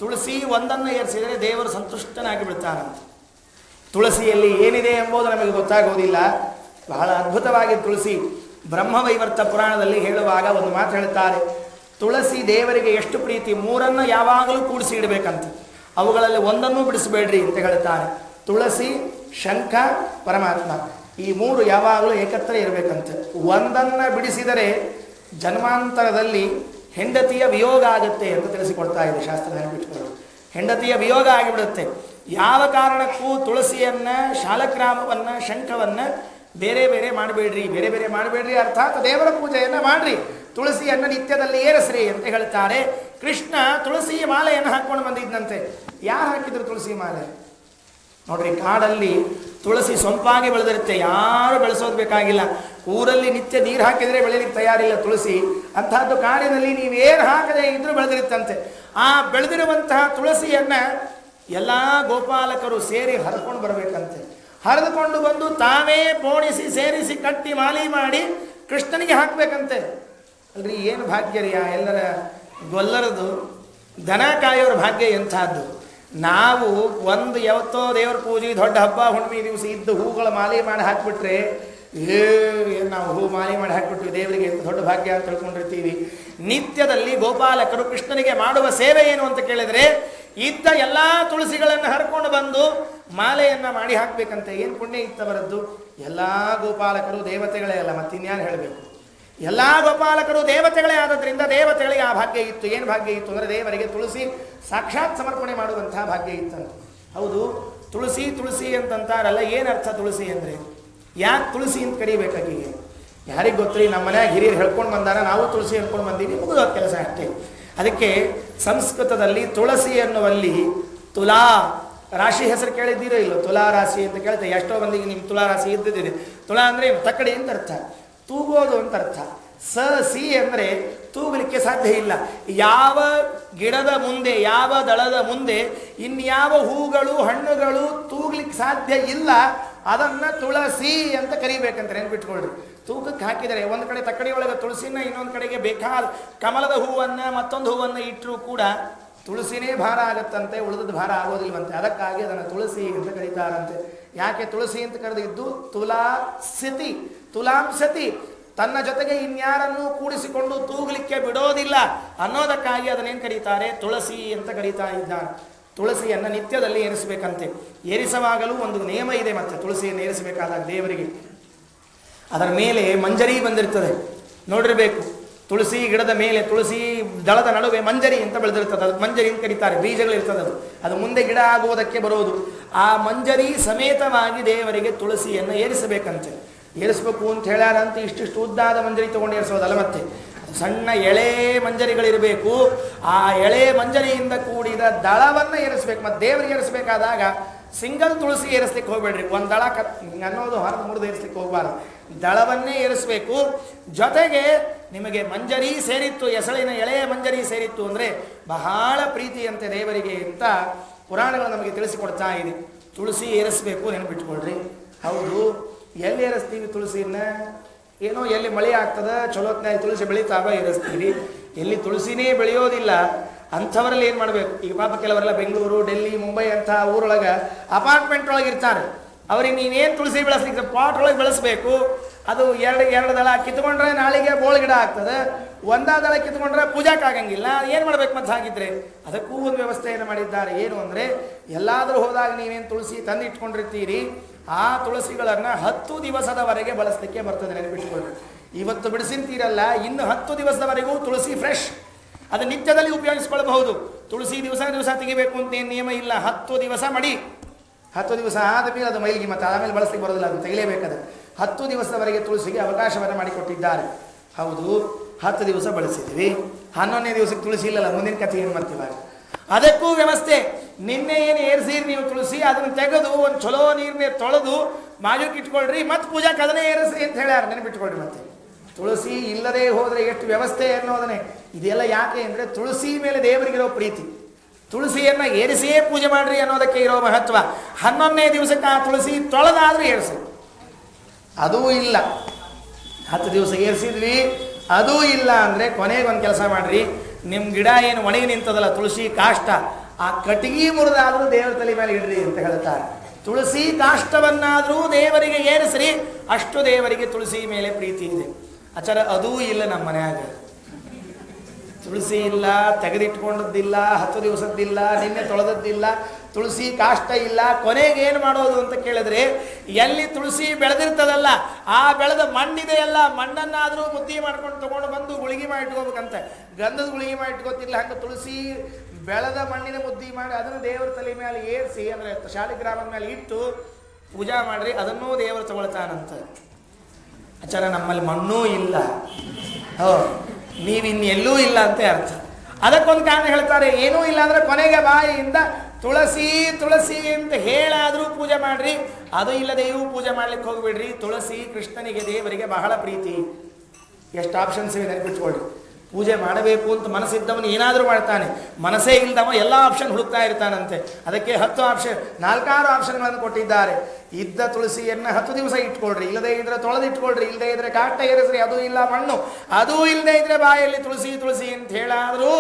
ತುಳಸಿ ಒಂದನ್ನು ಏರಿಸಿದರೆ ದೇವರು ಸಂತುಷ್ಟನಾಗಿ ಬಿಡ್ತಾನಂತೆ. ತುಳಸಿಯಲ್ಲಿ ಏನಿದೆ ಎಂಬುದು ನಮಗೆ ಗೊತ್ತಾಗೋದಿಲ್ಲ. ಬಹಳ ಅದ್ಭುತವಾಗಿ ತುಳಸಿ. ಬ್ರಹ್ಮವೈವರ್ತ ಪುರಾಣದಲ್ಲಿ ಹೇಳುವಾಗ ಒಂದು ಮಾತು ಹೇಳ್ತಾರೆ, ತುಳಸಿ ದೇವರಿಗೆ ಎಷ್ಟು ಪ್ರೀತಿ, ಮೂರನ್ನು ಯಾವಾಗಲೂ ಕೂಡಿಸಿ ಇಡಬೇಕಂತ, ಅವುಗಳಲ್ಲಿ ಒಂದನ್ನೂ ಬಿಡಿಸಬೇಡ್ರಿ ಅಂತ ಹೇಳ್ತಾರೆ. ತುಳಸಿ, ಶಂಖ, ಪರಮಾತ್ಮ, ಈ ಮೂರು ಯಾವಾಗಲೂ ಏಕತ್ರ ಇರಬೇಕಂತೆ. ಒಂದನ್ನು ಬಿಡಿಸಿದರೆ ಜನ್ಮಾಂತರದಲ್ಲಿ ಹೆಂಡತಿಯ ವಿಯೋಗ ಆಗುತ್ತೆ ಅಂತ ತಿಳಿಸಿಕೊಡ್ತಾ ಇದೆ ಶಾಸ್ತ್ರ, ನೆನಪಿಟ್ಕೊಳ್ಳೋದು. ಹೆಂಡತಿಯ ವಿಯೋಗ ಆಗಿಬಿಡುತ್ತೆ. ಯಾವ ಕಾರಣಕ್ಕೂ ತುಳಸಿಯನ್ನು, ಶಾಲಗ್ರಾಮವನ್ನು, ಶಂಖವನ್ನು ಬೇರೆ ಬೇರೆ ಮಾಡಬೇಡ್ರಿ. ಬೇರೆ ಬೇರೆ ಮಾಡಬೇಡ್ರಿ ಅರ್ಥಾತ್ ದೇವರ ಪೂಜೆಯನ್ನು ಮಾಡಿರಿ, ತುಳಸಿಯನ್ನು ನಿತ್ಯದಲ್ಲಿ ಏರಿಸ್ರಿ ಅಂತ ಹೇಳ್ತಾರೆ. ಕೃಷ್ಣ ತುಳಸಿ ಮಾಲೆಯನ್ನು ಹಾಕ್ಕೊಂಡು ಬಂದಿದ್ದಂತೆ. ಯಾರು ಹಾಕಿದ್ರು ತುಳಸಿ ಮಾಲೆ? ನೋಡ್ರಿ, ಕಾಡಲ್ಲಿ ತುಳಸಿ ಸೊಂಪಾಗಿ ಬೆಳೆದಿರುತ್ತೆ, ಯಾರು ಬೆಳೆಸೋದು ಬೇಕಾಗಿಲ್ಲ. ಊರಲ್ಲಿ ನಿತ್ಯ ನೀರು ಹಾಕಿದರೆ ಬೆಳೀಲಿಕ್ಕೆ ತಯಾರಿಲ್ಲ ತುಳಸಿ. ಅಂಥದ್ದು ಕಾಡಿನಲ್ಲಿ ನೀವೇನು ಹಾಕದೆ ಇದ್ರೂ ಬೆಳೆದಿರುತ್ತಂತೆ. ಆ ಬೆಳೆದಿರುವಂತಹ ತುಳಸಿಯನ್ನು ಎಲ್ಲ ಗೋಪಾಲಕರು ಸೇರಿ ಹರ್ಕೊಂಡು ಬರಬೇಕಂತೆ. ಹರಿದುಕೊಂಡು ಬಂದು ತಾವೇ ಪೋಣಿಸಿ ಸೇರಿಸಿ ಕಟ್ಟಿ ಮಾಲಿ ಮಾಡಿ ಕೃಷ್ಣನಿಗೆ ಹಾಕಬೇಕಂತೆ. ಅಲ್ರಿ, ಏನು ಭಾಗ್ಯ ರೀ ಎಲ್ಲರ ಗೊಲ್ಲರದು. ದನ ಕಾಯೋರ ಭಾಗ್ಯ ಎಂಥದ್ದು. ನಾವು ಒಂದು ಯಾವತ್ತೋ ದೇವರ ಪೂಜೆ, ದೊಡ್ಡ ಹಬ್ಬ ಹುಣ್ಣಿಮೆ ದಿವಸ ಇದ್ದು ಹೂಗಳ ಮಾಲೆ ಮಾಡಿ ಹಾಕಿಬಿಟ್ರೆ, ನಾವು ಹೂ ಮಾಲೆ ಮಾಡಿ ಹಾಕಿಬಿಟ್ವಿ ದೇವರಿಗೆ ಎಂತ ದೊಡ್ಡ ಭಾಗ್ಯ ಅಂತ ತಿಳ್ಕೊಂಡಿರ್ತೀವಿ. ನಿತ್ಯದಲ್ಲಿ ಗೋಪಾಲಕರು ಕೃಷ್ಣನಿಗೆ ಮಾಡುವ ಸೇವೆ ಏನು ಅಂತ ಕೇಳಿದರೆ, ಇದ್ದ ಎಲ್ಲ ತುಳಸಿಗಳನ್ನು ಹರ್ಕೊಂಡು ಬಂದು ಮಾಲೆಯನ್ನು ಮಾಡಿ ಹಾಕಬೇಕಂತೆ. ಏನು ಪುಣ್ಯ ಇತ್ತವರದ್ದು. ಎಲ್ಲ ಗೋಪಾಲಕರು ದೇವತೆಗಳೇ ಅಲ್ಲ, ಮತ್ತಿನ್ಯಾರು ಹೇಳಬೇಕು. ಎಲ್ಲ ಗೋಪಾಲಕರು ದೇವತೆಗಳೇ ಆದದ್ರಿಂದ ದೇವತೆಗಳಿಗೆ ಆ ಭಾಗ್ಯ ಇತ್ತು. ಏನು ಭಾಗ್ಯ ಇತ್ತು ಅಂದರೆ, ದೇವರಿಗೆ ತುಳಸಿ ಸಾಕ್ಷಾತ್ ಸಮರ್ಪಣೆ ಮಾಡುವಂತಹ ಭಾಗ್ಯ ಇತ್ತಂತೆ. ಹೌದು, ತುಳಸಿ ತುಳಸಿ ಅಂತಂತಾರಲ್ಲ, ಏನು ಅರ್ಥ ತುಳಸಿ ಅಂದರೆ? ಯಾಕೆ ತುಳಸಿ ಅಂತ ಕರಿಬೇಕಾಗಿಗೆ ಯಾರಿಗೆ ಗೊತ್ತ್ರಿ? ನಮ್ಮ ಮನ್ಯಾಗ ಹಿರಿಯರು ಹೇಳ್ಕೊಂಡು ಬಂದಾರ, ನಾವು ತುಳಸಿ ಹೇಳ್ಕೊಂಡು ಬಂದೀವಿ, ಮುಗಿದ ಕೆಲಸ ಅಷ್ಟೇ. ಅದಕ್ಕೆ ಸಂಸ್ಕೃತದಲ್ಲಿ ತುಳಸಿ ಎನ್ನುವಲ್ಲಿ ತುಲಾ ರಾಶಿ ಹೆಸರು ಕೇಳಿದ್ದೀರೋ ಇಲ್ಲೋ? ತುಲಾ ರಾಶಿ ಅಂತ ಕೇಳ್ತೇವೆ. ಎಷ್ಟೋ ಮಂದಿಗೆ ನಿಮ್ಮ ತುಲಾ ರಾಶಿ ಇದ್ದಿದೆ. ತುಲಾ ಅಂದರೆ ತಕ್ಕಡಿ ಅಂತ ಅರ್ಥ, ತೂಗೋದು ಅಂತ ಅರ್ಥ. ಸಿ ಅಂದರೆ ತೂಗಲಿಕ್ಕೆ ಸಾಧ್ಯ ಇಲ್ಲ. ಯಾವ ಗಿಡದ ಮುಂದೆ, ಯಾವ ದಳದ ಮುಂದೆ ಇನ್ಯಾವ ಹೂಗಳು ಹಣ್ಣುಗಳು ತೂಗ್ಲಿಕ್ಕೆ ಸಾಧ್ಯ ಇಲ್ಲ, ಅದನ್ನು ತುಳಸಿ ಅಂತ ಕರಿಬೇಕಂತ ನೆನ್ಪಿಟ್ಕೊಳ್ರಿ. ತೂಕಕ್ಕೆ ಹಾಕಿದರೆ ಒಂದು ಕಡೆ ತಕ್ಕಡಿ ಒಳಗೆ ತುಳಸಿನ, ಇನ್ನೊಂದು ಕಡೆಗೆ ಬೇಕಾದ ಕಮಲದ ಹೂವನ್ನು, ಮತ್ತೊಂದು ಹೂವನ್ನು ಇಟ್ಟರೂ ಕೂಡ ತುಳಸಿನೇ ಭಾರ ಆಗತ್ತಂತೆ, ಉಳಿದದ್ದು ಭಾರ ಆಗೋದಿಲ್ವಂತೆ. ಅದಕ್ಕಾಗಿ ಅದನ್ನು ತುಳಸಿ ಅಂತ ಕರೀತಾರಂತೆ. ಯಾಕೆ ತುಳಸಿ ಅಂತ ಕರೆದಿದ್ದು? ತುಲಾಂಸತಿ, ತುಲಾಂಸತಿ, ತನ್ನ ಜೊತೆಗೆ ಇನ್ಯಾರನ್ನೂ ಕೂಡಿಸಿಕೊಂಡು ತೂಗಲಿಕ್ಕೆ ಬಿಡೋದಿಲ್ಲ ಅನ್ನೋದಕ್ಕಾಗಿ ಅದನ್ನೇನು ಕರೀತಾರೆ? ತುಳಸಿ ಅಂತ ಕರೀತಾ ಇದ್ದಾರೆ. ತುಳಸಿಯನ್ನು ನಿತ್ಯದಲ್ಲಿ ಏರಿಸಬೇಕಂತೆ. ಏರಿಸುವಾಗಲೂ ಒಂದು ನಿಯಮ ಇದೆ. ಮತ್ತೆ ತುಳಸಿಯನ್ನು ಏರಿಸಬೇಕಾದಾಗ ದೇವರಿಗೆ ಅದರ ಮೇಲೆ ಮಂಜರಿ ಬಂದಿರ್ತದೆ, ನೋಡಿರಬೇಕು. ತುಳಸಿ ಗಿಡದ ಮೇಲೆ, ತುಳಸಿ ದಳದ ನಡುವೆ ಮಂಜರಿ ಅಂತ ಬೆಳೆದಿರ್ತದೆ. ಅದು ಮಂಜರಿ ಅಂತ ಕರೀತಾರೆ. ಬೀಜಗಳಿರ್ತದೆ. ಅದು ಮುಂದೆ ಗಿಡ ಆಗುವುದಕ್ಕೆ ಬರೋದು. ಆ ಮಂಜರಿ ಸಮೇತವಾಗಿ ದೇವರಿಗೆ ತುಳಸಿಯನ್ನು ಏರಿಸಬೇಕಂತೆ. ಏರಿಸಬೇಕು ಅಂತ ಹೇಳ್ಯಾರಂತ ಇಷ್ಟಿಷ್ಟು ಉದ್ದಾದ ಮಂಜರಿ ತೊಗೊಂಡು ಏರಿಸೋದಲ್ಲ, ಮತ್ತೆ ಸಣ್ಣ ಎಳೆ ಮಂಜರಿಗಳಿರಬೇಕು. ಆ ಎಳೆ ಮಂಜರಿಯಿಂದ ಕೂಡಿದ ದಳವನ್ನು ಏರಿಸ್ಬೇಕು. ಮತ್ತು ದೇವರಿಗೆ ಏರಿಸಬೇಕಾದಾಗ ಸಿಂಗಲ್ ತುಳಸಿ ಏರಿಸ್ಲಿಕ್ಕೆ ಹೋಗ್ಬೇಡ್ರಿ. ಒಂದು ದಳ ಅನ್ನೋದು ಹರಿದು ಮುರಿದು ಏರಿಸ್ಲಿಕ್ಕೆ ಹೋಗಬಾರ್ದು. ದಳವನ್ನೇ ಏರಿಸಬೇಕು. ಜೊತೆಗೆ ನಿಮಗೆ ಮಂಜರಿ ಸೇರಿತ್ತು, ಎಸಳಿನ ಎಳೆಯ ಮಂಜರಿ ಸೇರಿತ್ತು ಅಂದರೆ ಬಹಳ ಪ್ರೀತಿಯಂತೆ ದೇವರಿಗೆ ಅಂತ ಪುರಾಣಗಳು ನಮಗೆ ತಿಳಿಸಿಕೊಡ್ತಾ ಇದೆ. ತುಳಸಿ ಏರಿಸಬೇಕು, ನೆನಪಿಟ್ಕೊಳ್ರಿ. ಹೌದು, ಎಲ್ಲಿ ಏರಿಸ್ತೀವಿ ತುಳಸಿನ? ಏನೋ ಎಲ್ಲಿ ಮಳೆ ಆಗ್ತದೆ ಚಲೋತ್ನಾಗ ತುಳಸಿ ಬೆಳೀತಾವ ಏರಿಸ್ತೀವಿ. ಎಲ್ಲಿ ತುಳಸಿನೇ ಬೆಳೆಯೋದಿಲ್ಲ ಅಂಥವರಲ್ಲಿ ಏನು ಮಾಡಬೇಕು? ಈಗ ಪಾಪ ಕೆಲವರೆಲ್ಲ ಬೆಂಗಳೂರು, ಡೆಲ್ಲಿ, ಮುಂಬೈ ಅಂತ ಊರೊಳಗೆ ಅಪಾರ್ಟ್ಮೆಂಟ್ ಒಳಗೆ ಇರ್ತಾರೆ. ಅವ್ರಿಗೆ ನೀವೇನು ತುಳಸಿ ಬೆಳೆಸ್ಲಿಕ್ಕೆ ಪಾಟ್ ಒಳಗೆ ಬೆಳೆಸಬೇಕು. ಅದು ಎರಡು ದಳ ಕಿತ್ಕೊಂಡ್ರೆ ನಾಳೆಗೆ ಬೋಳ್ಗಿಡ ಆಗ್ತದೆ. ಒಂದೇ ದಳ ಕಿತ್ಕೊಂಡ್ರೆ ಪೂಜಾಕ್ಕಾಗಂಗಿಲ್ಲ. ಏನು ಮಾಡ್ಬೇಕು ಮತ್ತೆ ಹಾಗಿದ್ರೆ? ಅದಕ್ಕೂ ಒಂದು ವ್ಯವಸ್ಥೆಯನ್ನು ಮಾಡಿದ್ದಾರೆ. ಏನು ಅಂದರೆ, ಎಲ್ಲಾದರೂ ಹೋದಾಗ ನೀವೇನು ತುಳಸಿ ತಂದಿಟ್ಕೊಂಡಿರ್ತೀರಿ, ಆ ತುಳಸಿಗಳನ್ನು 10 ದಿವಸದವರೆಗೆ ಬಳಸಲಿಕ್ಕೆ ಬರ್ತದೆ, ನೆನಪಿಟ್ಕೊಳ್ಳಿ. ಇವತ್ತು ಬಿಡಿಸಿರ್ತೀರಲ್ಲ, ಇನ್ನು 10 ದಿವಸದವರೆಗೂ ತುಳಸಿ ಫ್ರೆಶ್. ಅದು ನಿತ್ಯದಲ್ಲಿ ಉಪಯೋಗಿಸ್ಕೊಳ್ಬಹುದು. ತುಳಸಿ ದಿವಸ ತೆಗಿಬೇಕು ಅಂತ ಏನು ನಿಯಮ ಇಲ್ಲ. 10 ದಿವಸ ಮಡಿ. 10 ದಿವಸ ಆದ ಮೇಲೆ ಅದು ಮೈಲಿಗೆ, ಮತ್ತೆ ಆಮೇಲೆ ಬಳಸಲಿಕ್ಕೆ ಬರೋದಿಲ್ಲ, ಅದು ತೆಗಿಲೇಬೇಕಾದ. 10 ದಿವಸದವರೆಗೆ ತುಳಸಿಗೆ ಅವಕಾಶವನ್ನು ಮಾಡಿಕೊಟ್ಟಿದ್ದಾರೆ. ಹೌದು, 10 ದಿವಸ ಬಳಸಿದ್ವಿ. 11ನೇ ದಿವಸಕ್ಕೆ ತುಳಸಿ ಇಲ್ಲಲ್ಲ, ಮುಂದಿನ ಕಥೆ ಏನು ಮಾಡ್ತೀವಿ? ಅದಕ್ಕೂ ವ್ಯವಸ್ಥೆ. ನಿನ್ನೆ ಏನು ಏರಿಸಿರಿ ನೀವು ತುಳಸಿ, ಅದನ್ನು ತೆಗೆದು ಒಂದು ಚಲೋ ನೀರನ್ನೇ ತೊಳೆದು ಮಾಜೂಕ್ ಇಟ್ಕೊಳ್ರಿ, ಮತ್ತೆ ಪೂಜಾಕ್ಕೆ ಅದನ್ನೇ ಏರಿಸ್ರಿ ಅಂತ ಹೇಳ್ಯಾರ, ನೆನಪಿಟ್ಕೊಳ್ರಿ. ಮತ್ತೆ ತುಳಸಿ ಇಲ್ಲದೆ ಹೋದರೆ ಎಷ್ಟು ವ್ಯವಸ್ಥೆ ಅನ್ನೋದನ್ನೇ. ಇದೆಲ್ಲ ಯಾಕೆ ಅಂದರೆ ತುಳಸಿ ಮೇಲೆ ದೇವರಿಗಿರೋ ಪ್ರೀತಿ. ತುಳಸಿಯನ್ನು ಏರಿಸಿಯೇ ಪೂಜೆ ಮಾಡ್ರಿ ಅನ್ನೋದಕ್ಕೆ ಇರೋ ಮಹತ್ವ. 11ನೇ ದಿವಸಕ್ಕೆ ಆ ತುಳಸಿ ತೊಳೆದಾದರೂ ಏರಿಸಿ. ಅದೂ ಇಲ್ಲ, 10 ದಿವಸ ಏರಿಸಿದ್ವಿ, ಅದೂ ಇಲ್ಲ ಅಂದರೆ ಕೊನೆಗೊಂದು ಕೆಲಸ ಮಾಡಿರಿ. ನಿಮ್ಮ ಗಿಡ ಏನು ಒಣಗಿ ನಿಂತದಲ್ಲ ತುಳಸಿ ಕಾಷ್ಟ, ಆ ಕಟ್ಟಿಗೆ ಮುರಿದಾದರೂ ದೇವರ ತಲೆ ಮೇಲೆ ಇಡ್ರಿ ಅಂತ ಹೇಳ್ತಾರೆ. ತುಳಸಿ ಕಾಷ್ಟವನ್ನಾದರೂ ದೇವರಿಗೆ ಏರಿಸ್ರಿ, ಅಷ್ಟು ದೇವರಿಗೆ ತುಳಸಿ ಮೇಲೆ ಪ್ರೀತಿ ಇದೆ. ಆಚಾರ ಅದೂ ಇಲ್ಲ ನಮ್ಮ ಮನ್ಯಾಗ. ತುಳಸಿ ಇಲ್ಲ, ತೆಗೆದಿಟ್ಕೊಂಡದ್ದಿಲ್ಲ, 10 ದಿವಸದ್ದಿಲ್ಲ, ನಿನ್ನೆ ತೊಳೆದದ್ದಿಲ್ಲ, ತುಳಸಿ ಕಾಷ್ಟ ಇಲ್ಲ. ಕೊನೆಗೆ ಏನು ಮಾಡೋದು ಅಂತ ಕೇಳಿದ್ರೆ, ಎಲ್ಲಿ ತುಳಸಿ ಬೆಳೆದಿರ್ತದಲ್ಲ ಆ ಬೆಳೆದ ಮಣ್ಣಿದೆಯಲ್ಲ, ಮಣ್ಣನ್ನಾದರೂ ಮುದ್ದಿ ಮಾಡ್ಕೊಂಡು ತೊಗೊಂಡು ಬಂದು ಗುಳಿಗೆ ಮಾಡಿ ಇಟ್ಕೋಬೇಕಂತೆ. ಗಂಧದ ಗುಳಿಗೆ ಮಾಡಿ ಇಟ್ಕೋತಿಲ್ಲ, ಹಂಗೆ ತುಳಸಿ ಬೆಳೆದ ಮಣ್ಣಿನ ಮುದ್ದಿ ಮಾಡಿ ಅದನ್ನು ದೇವರ ತಲೆ ಮೇಲೆ ಏರಿಸಿ, ಅಂದರೆ ಶಾಲಿಗ್ರಾಮದ ಮೇಲೆ ಇಟ್ಟು ಪೂಜಾ ಮಾಡ್ರಿ, ಅದನ್ನೂ ದೇವರು ತಗೊಳ್ತಾನಂತ. ಆಚಾರ ನಮ್ಮಲ್ಲಿ ಮಣ್ಣೂ ಇಲ್ಲ, ನೀವಿನ್ನೆಲ್ಲೂ ಇಲ್ಲ ಅಂತ ಅರ್ಥ. ಅದಕ್ಕೊಂದು ಕಾರಣ ಹೇಳ್ತಾರೆ, ಏನೂ ಇಲ್ಲ ಅಂದರೆ ಕೊನೆಗೆ ಬಾಯಿಯಿಂದ ತುಳಸಿ ತುಳಸಿ ಅಂತ ಹೇಳಾದರೂ ಪೂಜೆ ಮಾಡ್ರಿ, ಅದು ಇಲ್ಲದೆಯೂ ಪೂಜೆ ಮಾಡ್ಲಿಕ್ಕೆ ಹೋಗ್ಬಿಡ್ರಿ. ತುಳಸಿ ಕೃಷ್ಣನಿಗೆ ದೇವರಿಗೆ ಬಹಳ ಪ್ರೀತಿ. ಎಷ್ಟು ಆಪ್ಷನ್ಸ್ ಇವೆ ನೆನಪಿಟ್ಕೊಳ್ರಿ. ಪೂಜೆ ಮಾಡಬೇಕು ಅಂತ ಮನಸ್ಸಿದ್ದವನು ಏನಾದರೂ ಮಾಡ್ತಾನೆ, ಮನಸ್ಸೇ ಇಲ್ಲದವ ಎಲ್ಲ ಆಪ್ಷನ್ ಹುಡುಕ್ತಾ ಇರ್ತಾನಂತೆ. ಅದಕ್ಕೆ 10 ಆಪ್ಷನ್, 4 ಆಪ್ಷನ್ಗಳನ್ನು ಕೊಟ್ಟಿದ್ದಾರೆ. ಇದ್ದ ತುಳಸಿಯನ್ನು 10 ದಿವಸ ಇಟ್ಕೊಳ್ರಿ, ಇಲ್ಲದೇ ಇದ್ರೆ ತೊಳೆದಿಟ್ಕೊಳ್ರಿ, ಇಲ್ಲದೇ ಇದ್ರೆ ಕಾಟ ಏರಿಸ್ರಿ, ಅದೂ ಇಲ್ಲ ಮಣ್ಣು, ಅದೂ ಇಲ್ಲದೇ ಇದ್ರೆ ಬಾಯಲ್ಲಿ ತುಳಸಿ ತುಳಸಿ ಅಂತ ಹೇಳಾದರೂ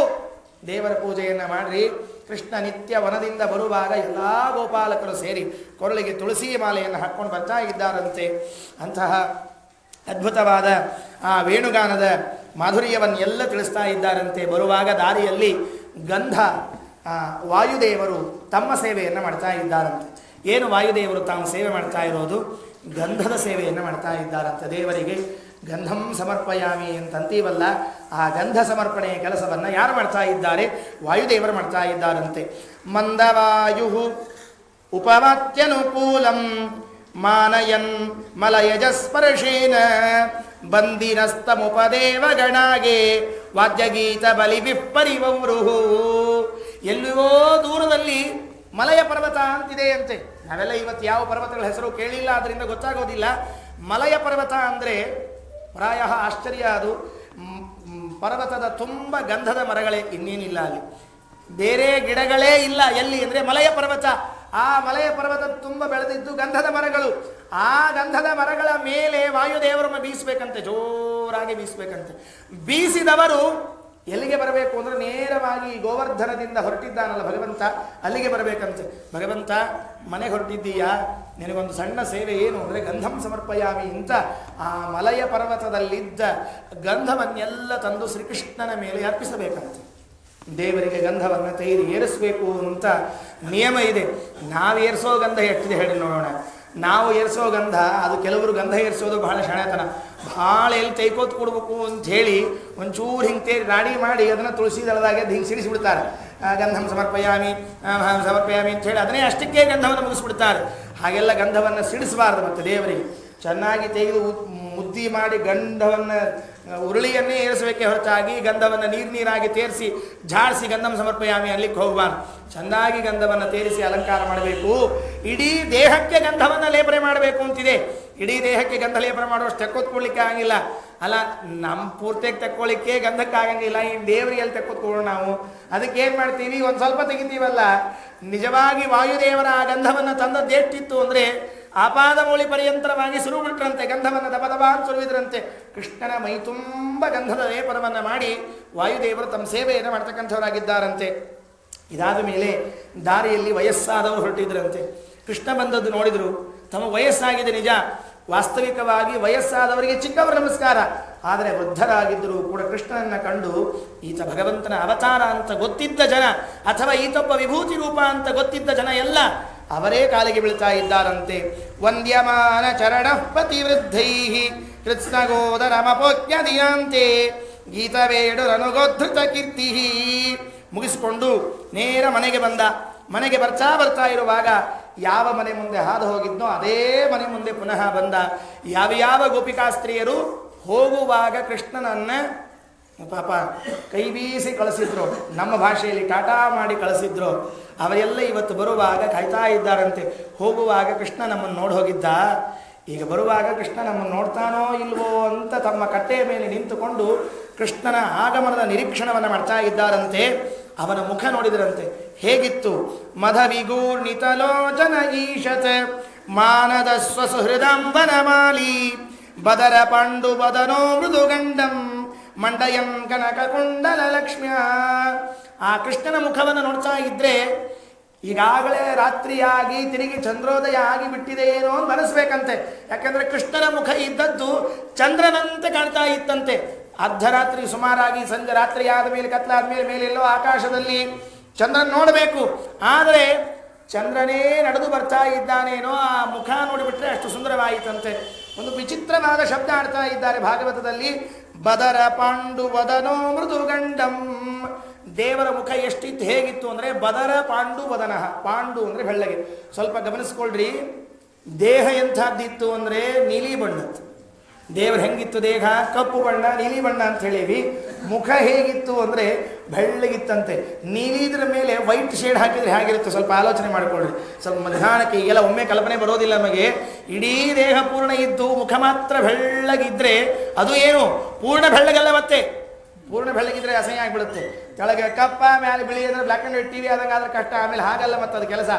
ದೇವರ ಪೂಜೆಯನ್ನು ಮಾಡ್ರಿ. ಕೃಷ್ಣ ನಿತ್ಯ ವನದಿಂದ ಬರುವಾಗ ಎಲ್ಲ ಗೋಪಾಲಕರು ಸೇರಿ ಕೊರಳಿಗೆ ತುಳಸಿ ಮಾಲೆಯನ್ನು ಹಾಕ್ಕೊಂಡು ಬರ್ತಾ ಇದ್ದಾರಂತೆ. ಅಂತಹ ಅದ್ಭುತವಾದ ಆ ವೇಣುಗಾನದ ಮಾಧುರ್ಯವನ್ನೆಲ್ಲ ತಿಳಿಸ್ತಾ ಇದ್ದಾರಂತೆ. ಬರುವಾಗ ದಾರಿಯಲ್ಲಿ ಗಂಧ ವಾಯುದೇವರು ತಮ್ಮ ಸೇವೆಯನ್ನು ಮಾಡ್ತಾ ಇದ್ದಾರಂತೆ. ಏನು ವಾಯುದೇವರು ತಾವು ಸೇವೆ ಮಾಡ್ತಾ ಇರೋದು? ಗಂಧದ ಸೇವೆಯನ್ನು ಮಾಡ್ತಾ ಇದ್ದಾರಂತೆ. ದೇವರಿಗೆ ಗಂಧಂ ಸಮರ್ಪಯಾಮಿ ಅಂತಂತೀವಲ್ಲ, ಆ ಗಂಧ ಸಮರ್ಪಣೆಯ ಕೆಲಸವನ್ನು ಯಾರು ಮಾಡ್ತಾ ಇದ್ದಾರೆ? ವಾಯುದೇವರು ಮಾಡ್ತಾ ಇದ್ದಾರಂತೆ. ಮಂದವಾಯು ಉಪವಾಕ್ಯನುಕೂಲಂ ಮಾನಯನ್ ಮಲಯಜಸ್ಪರ್ಶೇನ ಬಂದಿನಸ್ತಮುಪದೇವ ಗಣಾಗೆ ವಾದ್ಯಗೀತ ಬಲಿ ವಿಪ್ಪರಿವೃಹು. ಎಲ್ಲಿಯೋ ದೂರದಲ್ಲಿ ಮಲಯ ಪರ್ವತ ಅಂತಿದೆ ಅಂತೆ. ನಾವೆಲ್ಲ ಇವತ್ತು ಯಾವ ಪರ್ವತಗಳ ಹೆಸರು ಕೇಳಿಲ್ಲ, ಅದರಿಂದ ಗೊತ್ತಾಗೋದಿಲ್ಲ. ಮಲಯ ಪರ್ವತ ಅಂದರೆ ಪ್ರಾಯ ಆಶ್ಚರ್ಯ. ಅದು ಪರ್ವತದ ತುಂಬ ಗಂಧದ ಮರಗಳೇ, ಇನ್ನೇನಿಲ್ಲ ಅಲ್ಲಿ, ಬೇರೆ ಗಿಡಗಳೇ ಇಲ್ಲ. ಎಲ್ಲಿ ಅಂದರೆ ಮಲಯ ಪರ್ವತ. ಆ ಮಲಯ ಪರ್ವತ ತುಂಬ ಬೆಳೆದಿದ್ದು ಗಂಧದ ಮರಗಳು. ಆ ಗಂಧದ ಮರಗಳ ಮೇಲೆ ವಾಯುದೇವರನ್ನು ಬೀಸಬೇಕಂತೆ, ಜೋರಾಗಿ ಬೀಸಬೇಕಂತೆ. ಬೀಸಿದವರು ಎಲ್ಲಿಗೆ ಬರಬೇಕು ಅಂದರೆ ನೇರವಾಗಿ ಗೋವರ್ಧನದಿಂದ ಹೊರಟಿದ್ದಾನಲ್ಲ ಭಗವಂತ, ಅಲ್ಲಿಗೆ ಬರಬೇಕಂತೆ. ಭಗವಂತ ಮನೆಗೆ ಹೊರಟಿದ್ದೀಯಾ, ನಿನಗೊಂದು ಸಣ್ಣ ಸೇವೆ ಏನು ಅಂದರೆ ಗಂಧಂ ಸಮರ್ಪಯಾಮಿ ಅಂತ ಆ ಮಲಯ ಪರ್ವತದಲ್ಲಿದ್ದ ಗಂಧವನ್ನೆಲ್ಲ ತಂದು ಶ್ರೀಕೃಷ್ಣನ ಮೇಲೆ ಅರ್ಪಿಸಬೇಕಂತೆ. ದೇವರಿಗೆ ಗಂಧವನ್ನು ತೈರಿ ಏರಿಸಬೇಕು ಅಂತ ನಿಯಮ ಇದೆ. ನಾವು ಏರಿಸೋ ಗಂಧ ಎಷ್ಟಿದೆ ಹೇಳಿ ನೋಡೋಣ. ನಾವು ಏರಿಸೋ ಗಂಧ, ಅದು ಕೆಲವರು ಗಂಧ ಏರಿಸೋದು ಬಹಳ ಶಾಣೆತನ. ಭಾಳ ಎಲ್ಲಿ ತೈಕೋತ್ ಕೊಡ್ಬೇಕು ಅಂಥೇಳಿ ಒಂಚೂರು ಹಿಂಗೆ ತೇರಿ ರಾಡಿ ಮಾಡಿ ಅದನ್ನು ತುಳಸಿ ದಳದಾಗೆ ಹಿಂಗೆ ಸಿಡಿಸಿಬಿಡ್ತಾರೆ. ಗಂಧಂ ಸಮರ್ಪಯಾಮಿ ಸಮರ್ಪಯಾಮಿ ಅಂಥೇಳಿ ಅದನ್ನೇ ಅಷ್ಟಕ್ಕೆ ಗಂಧವನ್ನು ಮುಗಿಸ್ಬಿಡ್ತಾರೆ. ಹಾಗೆಲ್ಲ ಗಂಧವನ್ನು ಸಿಡಿಸಬಾರ್ದು. ಮತ್ತು ದೇವರಿಗೆ ಚೆನ್ನಾಗಿ ತೆಗೆದು ಮುದ್ದಿ ಮಾಡಿ ಗಂಧವನ್ನು ಉರುಳಿಯನ್ನೇ ಏರಿಸಬೇಕೆ ಹೊರತಾಗಿ ಗಂಧವನ್ನು ನೀರಾಗಿ ತೇರಿಸಿ ಝಾಡಿಸಿ ಗಂಧಂ ಸಮರ್ಪಯಾಮಿ ಅಲ್ಲಿಗೆ ಹೋಗಬಾರ್ದು. ಚೆನ್ನಾಗಿ ಗಂಧವನ್ನು ತೇರಿಸಿ ಅಲಂಕಾರ ಮಾಡಬೇಕು. ಇಡೀ ದೇಹಕ್ಕೆ ಗಂಧವನ್ನು ಲೇಪನೆ ಮಾಡಬೇಕು ಅಂತಿದೆ. ಇಡೀ ದೇಹಕ್ಕೆ ಗಂಧ ಲೇಪನ ಮಾಡುವಷ್ಟು ತೆಕ್ಕೊತ್ಕೊಳ್ಳಿಕ್ಕೆ ಆಗಿಲ್ಲ. ಅಲ್ಲ, ನಮ್ಮ ಪೂರ್ತಿಯಾಗಿ ತೆಕ್ಕೊಳ್ಳಿಕ್ಕೆ ಗಂಧಕ್ಕೆ ಆಗಂಗಿಲ್ಲ, ಇನ್ನು ದೇವರಿಗೆ ಎಲ್ಲಿ ತೆಕ್ಕೊತ್ಕೊಳ್ಳೋಣ ನಾವು? ಅದಕ್ಕೆ ಏನು ಮಾಡ್ತೀವಿ, ಒಂದು ಸ್ವಲ್ಪ ತೆಗಿತೀವಲ್ಲ. ನಿಜವಾಗಿ ವಾಯುದೇವರ ಆ ಗಂಧವನ್ನು ತಂದದ್ದೆಷ್ಟಿತ್ತು ಅಂದರೆ ಆಪಾದ ಮೂಳಿ ಪರ್ಯಂತರವಾಗಿ ಸುರುಬಿಟ್ರಂತೆ. ಗಂಧವನ್ನು ದಬದಬ ಅಂತ ಸುರುವಿದ್ರಂತೆ. ಕೃಷ್ಣನ ಮೈ ತುಂಬ ಗಂಧದ ಲೇಪನವನ್ನು ಮಾಡಿ ವಾಯುದೇವರು ತಮ್ಮ ಸೇವೆಯನ್ನು ಮಾಡ್ತಕ್ಕಂಥವರಾಗಿದ್ದಾರಂತೆ. ಇದಾದ ಮೇಲೆ ದಾರಿಯಲ್ಲಿ ವಯಸ್ಸಾದವರು ಹೊರಟಿದ್ರಂತೆ. ಕೃಷ್ಣ ಬಂದದ್ದು ನೋಡಿದರು. ತಮ್ಮ ವಯಸ್ಸಾಗಿದೆ ನಿಜ, ವಾಸ್ತವಿಕವಾಗಿ ವಯಸ್ಸಾದವರಿಗೆ ಚಿಕ್ಕವರ ನಮಸ್ಕಾರ. ಆದರೆ ವೃದ್ಧರಾಗಿದ್ದರೂ ಕೂಡ ಕೃಷ್ಣನನ್ನು ಕಂಡು ಈತ ಭಗವಂತನ ಅವತಾರ ಅಂತ ಗೊತ್ತಿದ್ದ ಜನ, ಅಥವಾ ಈತೊಬ್ಬ ವಿಭೂತಿ ರೂಪ ಅಂತ ಗೊತ್ತಿದ್ದ ಜನ ಎಲ್ಲ ಅವರೇ ಕಾಲಿಗೆ ಬೀಳ್ತಾ ಇದ್ದಾರಂತೆ. ವಂದ್ಯಮಾನ ಚರಣ ಪತಿವೃದ್ಧೈ ಕೃತ್ಸ್ನಗೋದರಮಪೋಜ್ಞದಿಯಾಂತೆ ಗೀತವೇಡುರನುಗೋಧೃತ ಕೀರ್ತಿ. ಮುಗಿಸಿಕೊಂಡು ನೇರ ಮನೆಗೆ ಬಂದ. ಮನೆಗೆ ಬರ್ತಾ ಇರುವಾಗ ಯಾವ ಮನೆ ಮುಂದೆ ಹಾದು ಹೋಗಿದ್ನೋ ಅದೇ ಮನೆ ಮುಂದೆ ಪುನಃ ಬಂದ. ಯಾವ ಗೋಪಿಕಾಸ್ತ್ರೀಯರು ಹೋಗುವಾಗ ಕೃಷ್ಣನನ್ನು ಪಾಪ ಕೈ ಬೀಸಿ ಕಳಿಸಿದ್ರು, ನಮ್ಮ ಭಾಷೆಯಲ್ಲಿ ಟಾಟಾ ಮಾಡಿ ಕಳಿಸಿದ್ರು, ಅವರೆಲ್ಲ ಇವತ್ತು ಬರುವಾಗ ಕಾಯ್ತಾ ಇದ್ದಾರಂತೆ. ಹೋಗುವಾಗ ಕೃಷ್ಣ ನಮ್ಮನ್ನು ನೋಡಿ ಹೋಗಿದ್ದ, ಈಗ ಬರುವಾಗ ಕೃಷ್ಣ ನಮ್ಮನ್ನು ನೋಡ್ತಾನೋ ಇಲ್ವೋ ಅಂತ ತಮ್ಮ ಕಟ್ಟೆಯ ಮೇಲೆ ನಿಂತುಕೊಂಡು ಕೃಷ್ಣನ ಆಗಮನದ ನಿರೀಕ್ಷಣವನ್ನು ಮಾಡ್ತಾ ಇದ್ದಾರಂತೆ. ಅವನ ಮುಖ ನೋಡಿದರಂತೆ. ಹೇಗಿತ್ತು? ಮಧವಿಗೂರ್ಣಿತಲೋಚನ ಈಶತ್ ಮಾನದ ಸ್ವಸುಹೃದಂಬನಮಾಲಿ ಬದರ ಪಾಂಡು ಬದನೋ ಮೃದುಗಂಡಂ ಮಂಡಯಂ ಕನಕ ಕುಂಡಲ ಲಕ್ಷ್ಮ್ಯ. ಆ ಕೃಷ್ಣನ ಮುಖವನ್ನು ನೋಡ್ತಾ ಇದ್ರೆ ಈಗಾಗಲೇ ರಾತ್ರಿಯಾಗಿ ತಿರುಗಿ ಚಂದ್ರೋದಯ ಆಗಿ ಬಿಟ್ಟಿದೆ ಏನೋ ಅಂತ ಅನಿಸ್ಬೇಕಂತೆ. ಯಾಕಂದರೆ ಕೃಷ್ಣನ ಮುಖ ಇದ್ದದ್ದು ಚಂದ್ರನಂತೆ ಕಾಣ್ತಾ ಇತ್ತಂತೆ. ಅರ್ಧರಾತ್ರಿ ಸುಮಾರಾಗಿ ಸಂಜೆ ರಾತ್ರಿ ಆದ ಮೇಲೆ ಕತ್ಲಾದ ಮೇಲೆಲ್ಲೋ ಆಕಾಶದಲ್ಲಿ ಚಂದ್ರನ ನೋಡಬೇಕು. ಆದರೆ ಚಂದ್ರನೇ ನಡೆದು ಬರ್ತಾ ಇದ್ದಾನೇನೋ, ಆ ಮುಖ ನೋಡಿಬಿಟ್ರೆ ಅಷ್ಟು ಸುಂದರವಾಯಿತಂತೆ. ಒಂದು ವಿಚಿತ್ರವಾದ ಶಬ್ದ ಆಡ್ತಾ ಇದ್ದಾರೆ ಭಾಗವತದಲ್ಲಿ. ಬದರ ಪಾಂಡು ವದನೋ ಮೃದುಗಂಡಂ. ದೇವರ ಮುಖ ಎಷ್ಟಿತ್ತು, ಹೇಗಿತ್ತು ಅಂದರೆ ಬದರ ಪಾಂಡು ವದನ. ಪಾಂಡು ಅಂದರೆ ಬೆಳ್ಳಗೆ. ಸ್ವಲ್ಪ ಗಮನಿಸ್ಕೊಳ್ರಿ, ದೇಹ ಎಂಥದ್ದಿತ್ತು ಅಂದರೆ ನೀಲಿ ಬಣ್ಣದ್ದು. ದೇವರು ಹೆಂಗಿತ್ತು ದೇಹ? ಕಪ್ಪು ಬಣ್ಣ, ನೀಲಿ ಬಣ್ಣ ಅಂತ ಹೇಳೀವಿ. ಮುಖ ಹೇಗಿತ್ತು ಅಂದರೆ ಬೆಳ್ಳಗಿತ್ತಂತೆ. ನೀಲಿದ್ರ ಮೇಲೆ ವೈಟ್ ಶೇಡ್ ಹಾಕಿದರೆ ಹೇಗಿರುತ್ತೆ ಸ್ವಲ್ಪ ಆಲೋಚನೆ ಮಾಡಿಕೊಳ್ಳ್ರಿ. ಸ್ವಲ್ಪ ನಿಧಾನಕ್ಕೆ, ಈಗೆಲ್ಲ ಒಮ್ಮೆ ಕಲ್ಪನೆ ಬರೋದಿಲ್ಲ ನಮಗೆ. ಇಡೀ ದೇಹ ಪೂರ್ಣ ಇದ್ದು ಮುಖ ಮಾತ್ರ ಬೆಳ್ಳಗಿದ್ರೆ ಅದು ಏನು ಪೂರ್ಣ ಬೆಳ್ಳಗಲ್ಲ. ಮತ್ತೆ ಪೂರ್ಣ ಬೆಳ್ಳಗಿದ್ರೆ ಅಸಹ್ಯ ಆಗಿಬಿಡುತ್ತೆ. ಕೆಳಗೆ ಕಪ್ಪ, ಮೇಲೆ ಬಿಳಿ ಅಂದರೆ ಬ್ಲ್ಯಾಕ್ ಆ್ಯಂಡ್ ವೈಟ್ ಟಿವಿ ಆದಂಗೆ ಆದ್ರೆ ಕಷ್ಟ. ಆಮೇಲೆ ಹಾಗಲ್ಲ ಮತ್ತು ಅದು ಕೆಲಸ.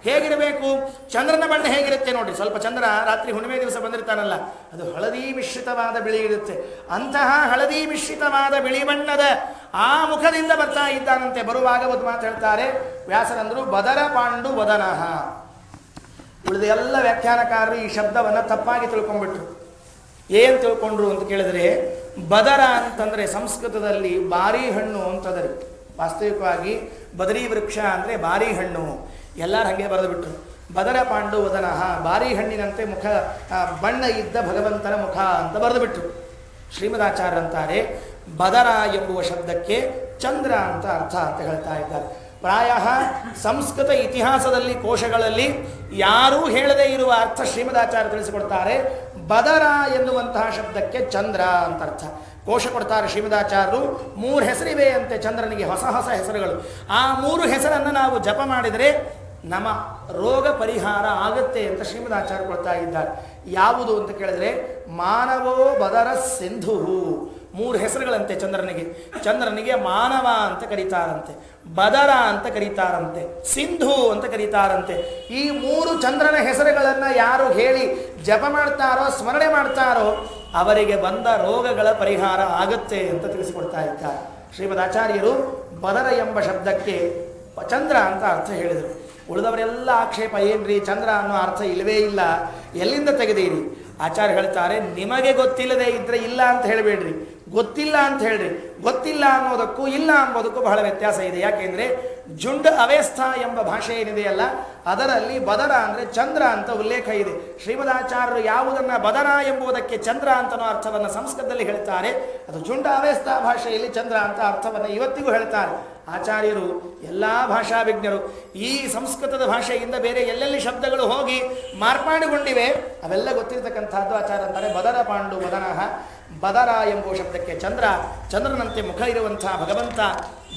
ಹೇಗಿರಬೇಕು? ಚಂದ್ರನ ಬಣ್ಣ ಹೇಗಿರುತ್ತೆ ನೋಡಿ. ಸ್ವಲ್ಪ ಚಂದ್ರ ರಾತ್ರಿ ಹುಣ್ಣಿಮೆ ದಿವಸ ಬಂದಿರ್ತಾನಲ್ಲ, ಅದು ಹಳದಿ ಮಿಶ್ರಿತವಾದ ಬಿಳಿ ಇರುತ್ತೆ. ಅಂತಹ ಹಳದಿ ಮಿಶ್ರಿತವಾದ ಬಿಳಿ ಬಣ್ಣದ ಆ ಮುಖದಿಂದ ಬರ್ತಾ ಇದ್ದಾನಂತೆ. ಬರುವಾಗ ಒಂದು ಮಾತು ಹೇಳ್ತಾರೆ ವ್ಯಾಸರಂದರು, ಬದರ ಪಾಂಡು ವದನಃ. ಉಳಿದ ಎಲ್ಲ ವ್ಯಾಖ್ಯಾನಕಾರರು ಈ ಶಬ್ದವನ್ನು ತಪ್ಪಾಗಿ ತಿಳ್ಕೊಂಡ್ಬಿಟ್ರು. ಏನು ತಿಳ್ಕೊಂಡ್ರು ಅಂತ ಕೇಳಿದ್ರೆ, ಬದರ ಅಂತಂದರೆ ಸಂಸ್ಕೃತದಲ್ಲಿ ಬಾರಿ ಹಣ್ಣು ಅಂತದರಿ. ವಾಸ್ತವಿಕವಾಗಿ ಬದರಿ ವೃಕ್ಷ ಅಂದರೆ ಬಾರಿ ಹಣ್ಣು. ಎಲ್ಲರೂ ಹಾಗೆ ಬರೆದು ಬಿಟ್ರು. ಬದರ ಪಾಂಡು ವದನಃ, ಬಾರಿ ಹಣ್ಣಿನಂತೆ ಮುಖ ಬಣ್ಣ ಇದ್ದ ಭಗವಂತನ ಮುಖ ಅಂತ ಬರೆದು ಬಿಟ್ರು. ಶ್ರೀಮದಾಚಾರ್ಯರಂತಾರೆ ಬದರ ಎಂಬುವ ಶಬ್ದಕ್ಕೆ ಚಂದ್ರ ಅಂತ ಅರ್ಥ ಅಂತ ಹೇಳ್ತಾ ಇದ್ದಾರೆ. ಪ್ರಾಯ ಸಂಸ್ಕೃತ ಇತಿಹಾಸದಲ್ಲಿ ಕೋಶಗಳಲ್ಲಿ ಯಾರೂ ಹೇಳದೇ ಇರುವ ಅರ್ಥ ಶ್ರೀಮದಾಚಾರ್ಯ ತಿಳಿಸಿಕೊಡ್ತಾರೆ. ಬದರ ಎನ್ನುವಂತಹ ಶಬ್ದಕ್ಕೆ ಚಂದ್ರ ಅಂತ ಅರ್ಥ. ಕೋಶ ಕೊಡ್ತಾರೆ ಶ್ರೀಮದಾಚಾರ್ಯರು. 3 ಹೆಸರಿವೆ ಅಂತೆ ಚಂದ್ರನಿಗೆ, ಹೊಸ ಹೊಸ ಹೆಸರುಗಳು. ಆ 3 ಹೆಸರನ್ನು ನಾವು ಜಪ ಮಾಡಿದರೆ ನಮ್ಮ ರೋಗ ಪರಿಹಾರ ಆಗುತ್ತೆ ಅಂತ ಶ್ರೀಮದಾಚಾರ್ಯ ಕೊಡ್ತಾ ಇದ್ದಾರೆ. ಯಾವುದು ಅಂತ ಕೇಳಿದ್ರೆ, ಮಾನವೋ ಬದರ ಸಿಂಧು. 3 ಹೆಸರುಗಳಂತೆ ಚಂದ್ರನಿಗೆ. ಚಂದ್ರನಿಗೆ ಮಾನವ ಅಂತ ಕರೀತಾರಂತೆ, ಬದರ ಅಂತ ಕರೀತಾರಂತೆ, ಸಿಂಧು ಅಂತ ಕರೀತಾರಂತೆ. ಈ 3 ಚಂದ್ರನ ಹೆಸರುಗಳನ್ನು ಯಾರು ಹೇಳಿ ಜಪ ಮಾಡ್ತಾರೋ, ಸ್ಮರಣೆ ಮಾಡ್ತಾರೋ ಅವರಿಗೆ ಬಂದ ರೋಗಗಳ ಪರಿಹಾರ ಆಗುತ್ತೆ ಅಂತ ತಿಳಿಸಿಕೊಡ್ತಾ ಇದ್ದಾರೆ. ಶ್ರೀಮದ್ ಆಚಾರ್ಯರು ಬದರ ಎಂಬ ಶಬ್ದಕ್ಕೆ ಚಂದ್ರ ಅಂತ ಅರ್ಥ ಹೇಳಿದರು. ಉಳಿದವರೆಲ್ಲ ಆಕ್ಷೇಪ, ಏನ್ರಿ ಚಂದ್ರ ಅನ್ನೋ ಅರ್ಥ ಇಲ್ಲವೇ ಇಲ್ಲ, ಎಲ್ಲಿಂದ ತೆಗೆದೀರಿ? ಆಚಾರ್ಯ ಹೇಳ್ತಾರೆ, ನಿಮಗೆ ಗೊತ್ತಿಲ್ಲದೆ ಇದ್ರೆ ಇಲ್ಲ ಅಂತ ಹೇಳಬೇಡ್ರಿ, ಗೊತ್ತಿಲ್ಲ ಅಂತ ಹೇಳ್ರಿ. ಗೊತ್ತಿಲ್ಲ ಅನ್ನೋದಕ್ಕೂ ಇಲ್ಲ ಅಂಬೋದಕ್ಕೂ ಬಹಳ ವ್ಯತ್ಯಾಸ ಇದೆ. ಯಾಕೆಂದರೆ ಜುಂಡ್ ಅವೇಸ್ಥ ಎಂಬ ಭಾಷೆ ಏನಿದೆಯಲ್ಲ, ಅದರಲ್ಲಿ ಬದರ ಅಂದರೆ ಚಂದ್ರ ಅಂತ ಉಲ್ಲೇಖ ಇದೆ. ಶ್ರೀಮದಾಚಾರ್ಯರು ಯಾವುದನ್ನು ಬದರ ಎಂಬುದಕ್ಕೆ ಚಂದ್ರ ಅಂತನೋ ಅರ್ಥವನ್ನು ಸಂಸ್ಕೃತದಲ್ಲಿ ಹೇಳ್ತಾರೆ, ಅದು ಜುಂಡ ಅವೇಸ್ಥ ಭಾಷೆಯಲ್ಲಿ ಚಂದ್ರ ಅಂತ ಅರ್ಥವನ್ನು ಇವತ್ತಿಗೂ ಹೇಳ್ತಾರೆ. ಆಚಾರ್ಯರು ಎಲ್ಲ ಭಾಷಾವಿಜ್ಞರು. ಈ ಸಂಸ್ಕೃತದ ಭಾಷೆಯಿಂದ ಬೇರೆ ಎಲ್ಲೆಲ್ಲಿ ಶಬ್ದಗಳು ಹೋಗಿ ಮಾರ್ಪಾಡುಗೊಂಡಿವೆ ಅವೆಲ್ಲ ಗೊತ್ತಿರತಕ್ಕಂಥದ್ದು. ಆಚಾರ್ಯ ಅಂತಾರೆ ಬದರ ಪಾಂಡು ವದನಃ, ಬದರ ಎಂಬುವ ಶಬ್ದಕ್ಕೆ ಚಂದ್ರ, ಚಂದ್ರನಂತೆ ಮುಖ ಇರುವಂಥ ಭಗವಂತ.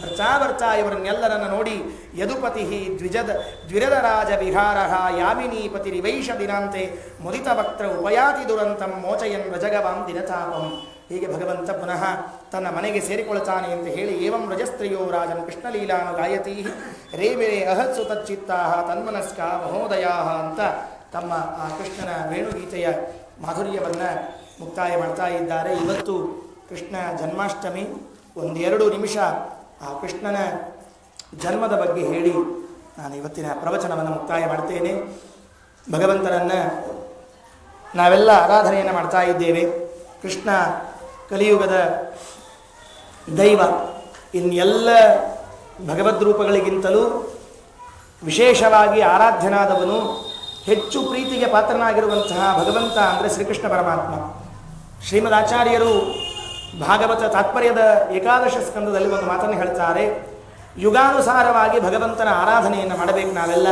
ಬರ್ತಾ ಬರ್ತಾ ಇವರನ್ನೆಲ್ಲರನ್ನು ನೋಡಿ ಯದುಪತಿ ದ್ವಿಜದ ರಾಜ ವಿಹಾರ ಯಾಮಿನೀಪತಿ ರಿವೈಷ ದಿನಾಂತೆ ಮುದಿತ ವಕ್ತ್ರ ಉಪಯಾತಿ ದುರಂತಂ ಮೋಚಯನ್ ರಜಗವಾಂ ದಿನತಾಪಂ. ಹೀಗೆ ಭಗವಂತ ಪುನಃ ತನ್ನ ಮನೆಗೆ ಸೇರಿಕೊಳ್ತಾನೆ ಅಂತ ಹೇಳಿ ಏವಂ ರಜಸ್ತ್ರಿಯೋ ರಾಜನ್ ಕೃಷ್ಣಲೀಲಾನು ಗಾಯತಿ ರೇವೆ ಅಹತ್ಸು ತಚ್ಚಿತ್ತಾ ತನ್ಮನಸ್ಕ ಮಹೋದಯಾ ಅಂತ ತಮ್ಮ ಆ ಕೃಷ್ಣನ ವೇಣುಗೀತೆಯ ಮಾಧುರ್ಯವನ್ನು ಮುಕ್ತಾಯ ಮಾಡ್ತಾ ಇದ್ದಾರೆ. ಇವತ್ತು ಕೃಷ್ಣ ಜನ್ಮಾಷ್ಟಮಿ. ಒಂದೆರಡು ನಿಮಿಷ ಆ ಕೃಷ್ಣನ ಜನ್ಮದ ಬಗ್ಗೆ ಹೇಳಿ ನಾನು ಇವತ್ತಿನ ಪ್ರವಚನವನ್ನು ಮುಕ್ತಾಯ ಮಾಡ್ತೇನೆ. ಭಗವಂತನನ್ನು ನಾವೆಲ್ಲ ಆರಾಧನೆಯನ್ನು ಮಾಡ್ತಾ ಇದ್ದೇವೆ. ಕೃಷ್ಣ ಕಲಿಯುಗದ ದೈವ. ಇನ್ನೆಲ್ಲ ಭಗವದ್ರೂಪಗಳಿಗಿಂತಲೂ ವಿಶೇಷವಾಗಿ ಆರಾಧ್ಯನಾದವನು, ಹೆಚ್ಚು ಪ್ರೀತಿಗೆ ಪಾತ್ರನಾಗಿರುವಂತಹ ಭಗವಂತ ಅಂದರೆ ಶ್ರೀಕೃಷ್ಣ ಪರಮಾತ್ಮ. ಶ್ರೀಮದಾಚಾರ್ಯರು ಭಾಗವತ ತಾತ್ಪರ್ಯದ ಏಕಾದಶ ಸ್ಕಂದದಲ್ಲಿ ಒಂದು ಮಾತನ್ನು ಹೇಳ್ತಾರೆ, ಯುಗಾನುಸಾರವಾಗಿ ಭಗವಂತನ ಆರಾಧನೆಯನ್ನು ಮಾಡಬೇಕು ನಾವೆಲ್ಲ.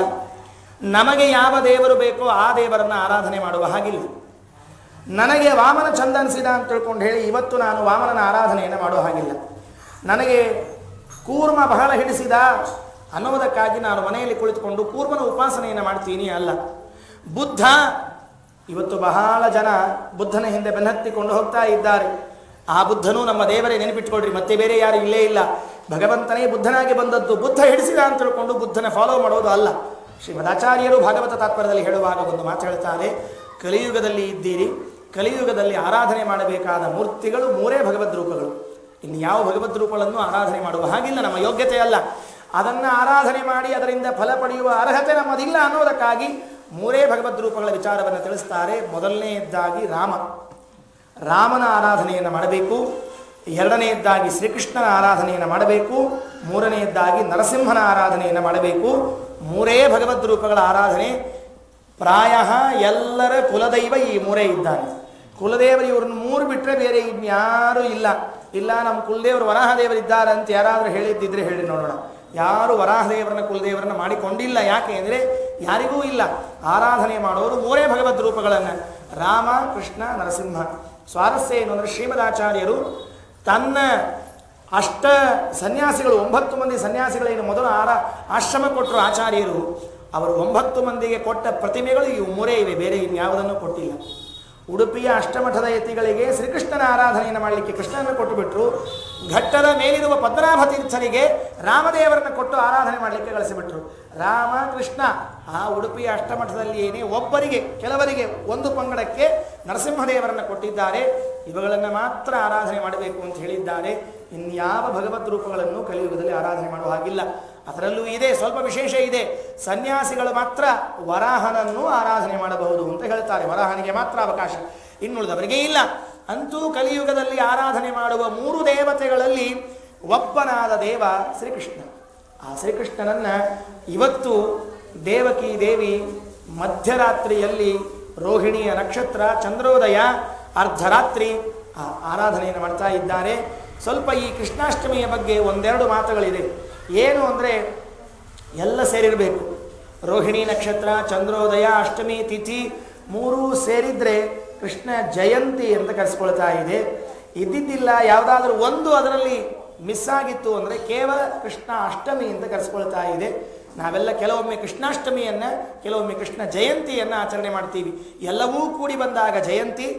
ನಮಗೆ ಯಾವ ದೇವರು ಬೇಕೋ ಆ ದೇವರನ್ನು ಆರಾಧನೆ ಮಾಡುವ ಹಾಗಿಲ್ಲ. ನನಗೆ ವಾಮನ ಚಂದ ಅನಿಸಿದ ಅಂತ ತಿಳ್ಕೊಂಡು ಹೇಳಿ ಇವತ್ತು ನಾನು ವಾಮನನ ಆರಾಧನೆಯನ್ನು ಮಾಡೋ ಹಾಗಿಲ್ಲ. ನನಗೆ ಕೂರ್ಮ ಬಹಳ ಹಿಡಿಸಿದ ಅನ್ನೋದಕ್ಕಾಗಿ ನಾನು ಮನೆಯಲ್ಲಿ ಕುಳಿತುಕೊಂಡು ಕೂರ್ಮನ ಉಪಾಸನೆಯನ್ನು ಮಾಡ್ತೀನಿ ಅಲ್ಲ. ಬುದ್ಧ, ಇವತ್ತು ಬಹಳ ಜನ ಬುದ್ಧನ ಹಿಂದೆ ಬೆನ್ನತ್ತಿಕೊಂಡು ಹೋಗ್ತಾ ಇದ್ದಾರೆ. ಆ ಬುದ್ಧನೂ ನಮ್ಮ ದೇವರೇ, ನೆನಪಿಟ್ಕೊಳ್ರಿ, ಮತ್ತೆ ಬೇರೆ ಯಾರು ಇಲ್ಲೇ ಇಲ್ಲ. ಭಗವಂತನೇ ಬುದ್ಧನಾಗಿ ಬಂದದ್ದು. ಬುದ್ಧ ಹಿಡಿಸಿದ ಅಂತ ತಿಳ್ಕೊಂಡು ಬುದ್ಧನ ಫಾಲೋ ಮಾಡೋದು ಅಲ್ಲ. ಶ್ರೀಮದಾಚಾರ್ಯರು ಭಾಗವತ ತಾತ್ಪರ್ಯದಲ್ಲಿ ಹೇಳುವಾಗ ಒಂದು ಮಾತು ಹೇಳ್ತಾರೆ, ಕಲಿಯುಗದಲ್ಲಿ ಇದ್ದೀರಿ, ಕಲಿಯುಗದಲ್ಲಿ ಆರಾಧನೆ ಮಾಡಬೇಕಾದ ಮೂರ್ತಿಗಳು ಮೂರೇ ಭಗವದ್ ರೂಪಗಳು. ಇನ್ನು ಯಾವ ಭಗವದ್ ರೂಪಗಳನ್ನು ಆರಾಧನೆ ಮಾಡುವ ಹಾಗಿಲ್ಲ, ನಮ್ಮ ಯೋಗ್ಯತೆ ಅಲ್ಲ. ಅದನ್ನು ಆರಾಧನೆ ಮಾಡಿ ಅದರಿಂದ ಫಲ ಪಡೆಯುವ ಅರ್ಹತೆ ನಮ್ಮದಿಲ್ಲ ಅನ್ನೋದಕ್ಕಾಗಿ ಮೂರೇ ಭಗವದ್ ರೂಪಗಳ ವಿಚಾರವನ್ನು ತಿಳಿಸ್ತಾರೆ. ಮೊದಲನೆಯದ್ದಾಗಿ ರಾಮನ ಆರಾಧನೆಯನ್ನು ಮಾಡಬೇಕು. ಎರಡನೆಯದ್ದಾಗಿ ಶ್ರೀಕೃಷ್ಣನ ಆರಾಧನೆಯನ್ನು ಮಾಡಬೇಕು. ಮೂರನೆಯದ್ದಾಗಿ ನರಸಿಂಹನ ಆರಾಧನೆಯನ್ನು ಮಾಡಬೇಕು. ಮೂರೇ ಭಗವದ್ ರೂಪಗಳ ಆರಾಧನೆ. ಪ್ರಾಯ ಎಲ್ಲರ ಕುಲದೈವ ಈ ಮೂರೇ ಇದ್ದಾನೆ. ಕುಲದೇವರು ಇವ್ರನ್ನ ಮೂರು ಬಿಟ್ಟರೆ ಬೇರೆ ಇನ್ಯಾರೂ ಇಲ್ಲ. ನಮ್ಮ ಕುಲದೇವರು ವರಾಹದೇವರಿದ್ದಾರೆ ಅಂತ ಯಾರಾದರೂ ಹೇಳಿದ್ದಿದ್ರೆ ಹೇಳಿ ನೋಡೋಣ. ಯಾರು ವರಾಹದೇವರನ್ನ ಕುಲದೇವರನ್ನ ಮಾಡಿಕೊಂಡಿಲ್ಲ. ಯಾಕೆ ಅಂದರೆ ಯಾರಿಗೂ ಇಲ್ಲ. ಆರಾಧನೆ ಮಾಡೋರು ಮೂರೇ ಭಗವದ್ ರೂಪಗಳನ್ನು, ರಾಮ, ಕೃಷ್ಣ, ನರಸಿಂಹ. ಸ್ವಾರಸ್ಯ ಏನು ಅಂದರೆ ಶ್ರೀಮದಾಚಾರ್ಯರು ತನ್ನ ಅಷ್ಟ ಸನ್ಯಾಸಿಗಳು 9 ಮಂದಿ ಸನ್ಯಾಸಿಗಳೇನು ಮೊದಲು ಆಶ್ರಮ ಕೊಟ್ಟರು ಆಚಾರ್ಯರು, ಅವರು 9 ಮಂದಿಗೆ ಕೊಟ್ಟ ಪ್ರತಿಮೆಗಳು ಇವು ಮೂರೇ ಇವೆ, ಬೇರೆ ಇನ್ಯಾವುದನ್ನು ಕೊಟ್ಟಿಲ್ಲ. ಉಡುಪಿಯ ಅಷ್ಟಮಠದ ಯತಿಗಳಿಗೆ ಶ್ರೀಕೃಷ್ಣನ ಆರಾಧನೆಯನ್ನು ಮಾಡಲಿಕ್ಕೆ ಕೃಷ್ಣನನ್ನು ಕೊಟ್ಟು ಬಿಟ್ಟರು. ಘಟ್ಟದ ಮೇಲಿರುವ ಪದ್ಮನಾಭ ತೀರ್ಥರಿಗೆ ರಾಮದೇವರನ್ನು ಕೊಟ್ಟು ಆರಾಧನೆ ಮಾಡಲಿಕ್ಕೆ ಕಳಿಸಿಬಿಟ್ರು. ರಾಮ, ಕೃಷ್ಣ. ಆ ಉಡುಪಿಯ ಅಷ್ಟಮಠದಲ್ಲಿ ಏನೇ ಒಬ್ಬರಿಗೆ, ಕೆಲವರಿಗೆ, ಒಂದು ಪಂಗಡಕ್ಕೆ ನರಸಿಂಹದೇವರನ್ನು ಕೊಟ್ಟಿದ್ದಾರೆ. ಇವುಗಳನ್ನು ಮಾತ್ರ ಆರಾಧನೆ ಮಾಡಬೇಕು ಅಂತ ಹೇಳಿದ್ದಾರೆ. ಇನ್ಯಾವ ಭಗವದ್ ರೂಪಗಳನ್ನು ಕಲಿಯುಗದಲ್ಲಿ ಆರಾಧನೆ ಮಾಡುವ ಹಾಗಿಲ್ಲ. ಅದರಲ್ಲೂ ಇದೆ, ಸ್ವಲ್ಪ ವಿಶೇಷ ಇದೆ. ಸನ್ಯಾಸಿಗಳು ಮಾತ್ರ ವರಾಹನನ್ನು ಆರಾಧನೆ ಮಾಡಬಹುದು ಅಂತ ಹೇಳ್ತಾರೆ. ವರಾಹನಿಗೆ ಮಾತ್ರ ಅವಕಾಶ, ಇನ್ನುಳಿದವರಿಗೆ ಇಲ್ಲ. ಅಂತೂ ಕಲಿಯುಗದಲ್ಲಿ ಆರಾಧನೆ ಮಾಡುವ 3 ದೇವತೆಗಳಲ್ಲಿ ಒಬ್ಬನಾದ ದೇವ ಶ್ರೀಕೃಷ್ಣ. ಆ ಶ್ರೀಕೃಷ್ಣನನ್ನು ಇವತ್ತು ದೇವಕಿ ದೇವಿ ಮಧ್ಯರಾತ್ರಿಯಲ್ಲಿ ರೋಹಿಣಿಯ ನಕ್ಷತ್ರ ಚಂದ್ರೋದಯ ಅರ್ಧರಾತ್ರಿ ಆರಾಧನೆಯನ್ನು ಮಾಡ್ತಾ ಇದ್ದಾರೆ. ಸ್ವಲ್ಪ ಈ ಕೃಷ್ಣಾಷ್ಟಮಿಯ ಬಗ್ಗೆ ಒಂದೆರಡು ಮಾತುಗಳಿದೆ. ಏನು ಅಂದರೆ ಎಲ್ಲ ಸೇರಿರಬೇಕು. ರೋಹಿಣಿ ನಕ್ಷತ್ರ, ಚಂದ್ರೋದಯ, ಅಷ್ಟಮಿ ತಿಥಿ 3 ಸೇರಿದರೆ ಕೃಷ್ಣ ಜಯಂತಿ ಅಂತ ಕರೆಸ್ಕೊಳ್ತಾ ಇದೆ. ಇದ್ದಿದ್ದಿಲ್ಲ, ಯಾವುದಾದ್ರೂ ಒಂದು ಅದರಲ್ಲಿ ಮಿಸ್ ಆಗಿತ್ತು ಅಂದರೆ ಕೇವಲ ಕೃಷ್ಣ ಅಷ್ಟಮಿ ಅಂತ ಕರೆಸ್ಕೊಳ್ತಾ ಇದೆ. ನಾವೆಲ್ಲ ಕೆಲವೊಮ್ಮೆ ಕೃಷ್ಣಾಷ್ಟಮಿಯನ್ನು, ಕೆಲವೊಮ್ಮೆ ಕೃಷ್ಣ ಜಯಂತಿಯನ್ನು ಆಚರಣೆ ಮಾಡ್ತೀವಿ. ಎಲ್ಲವೂ ಕೂಡಿ ಬಂದಾಗ ಜಯಂತಿ,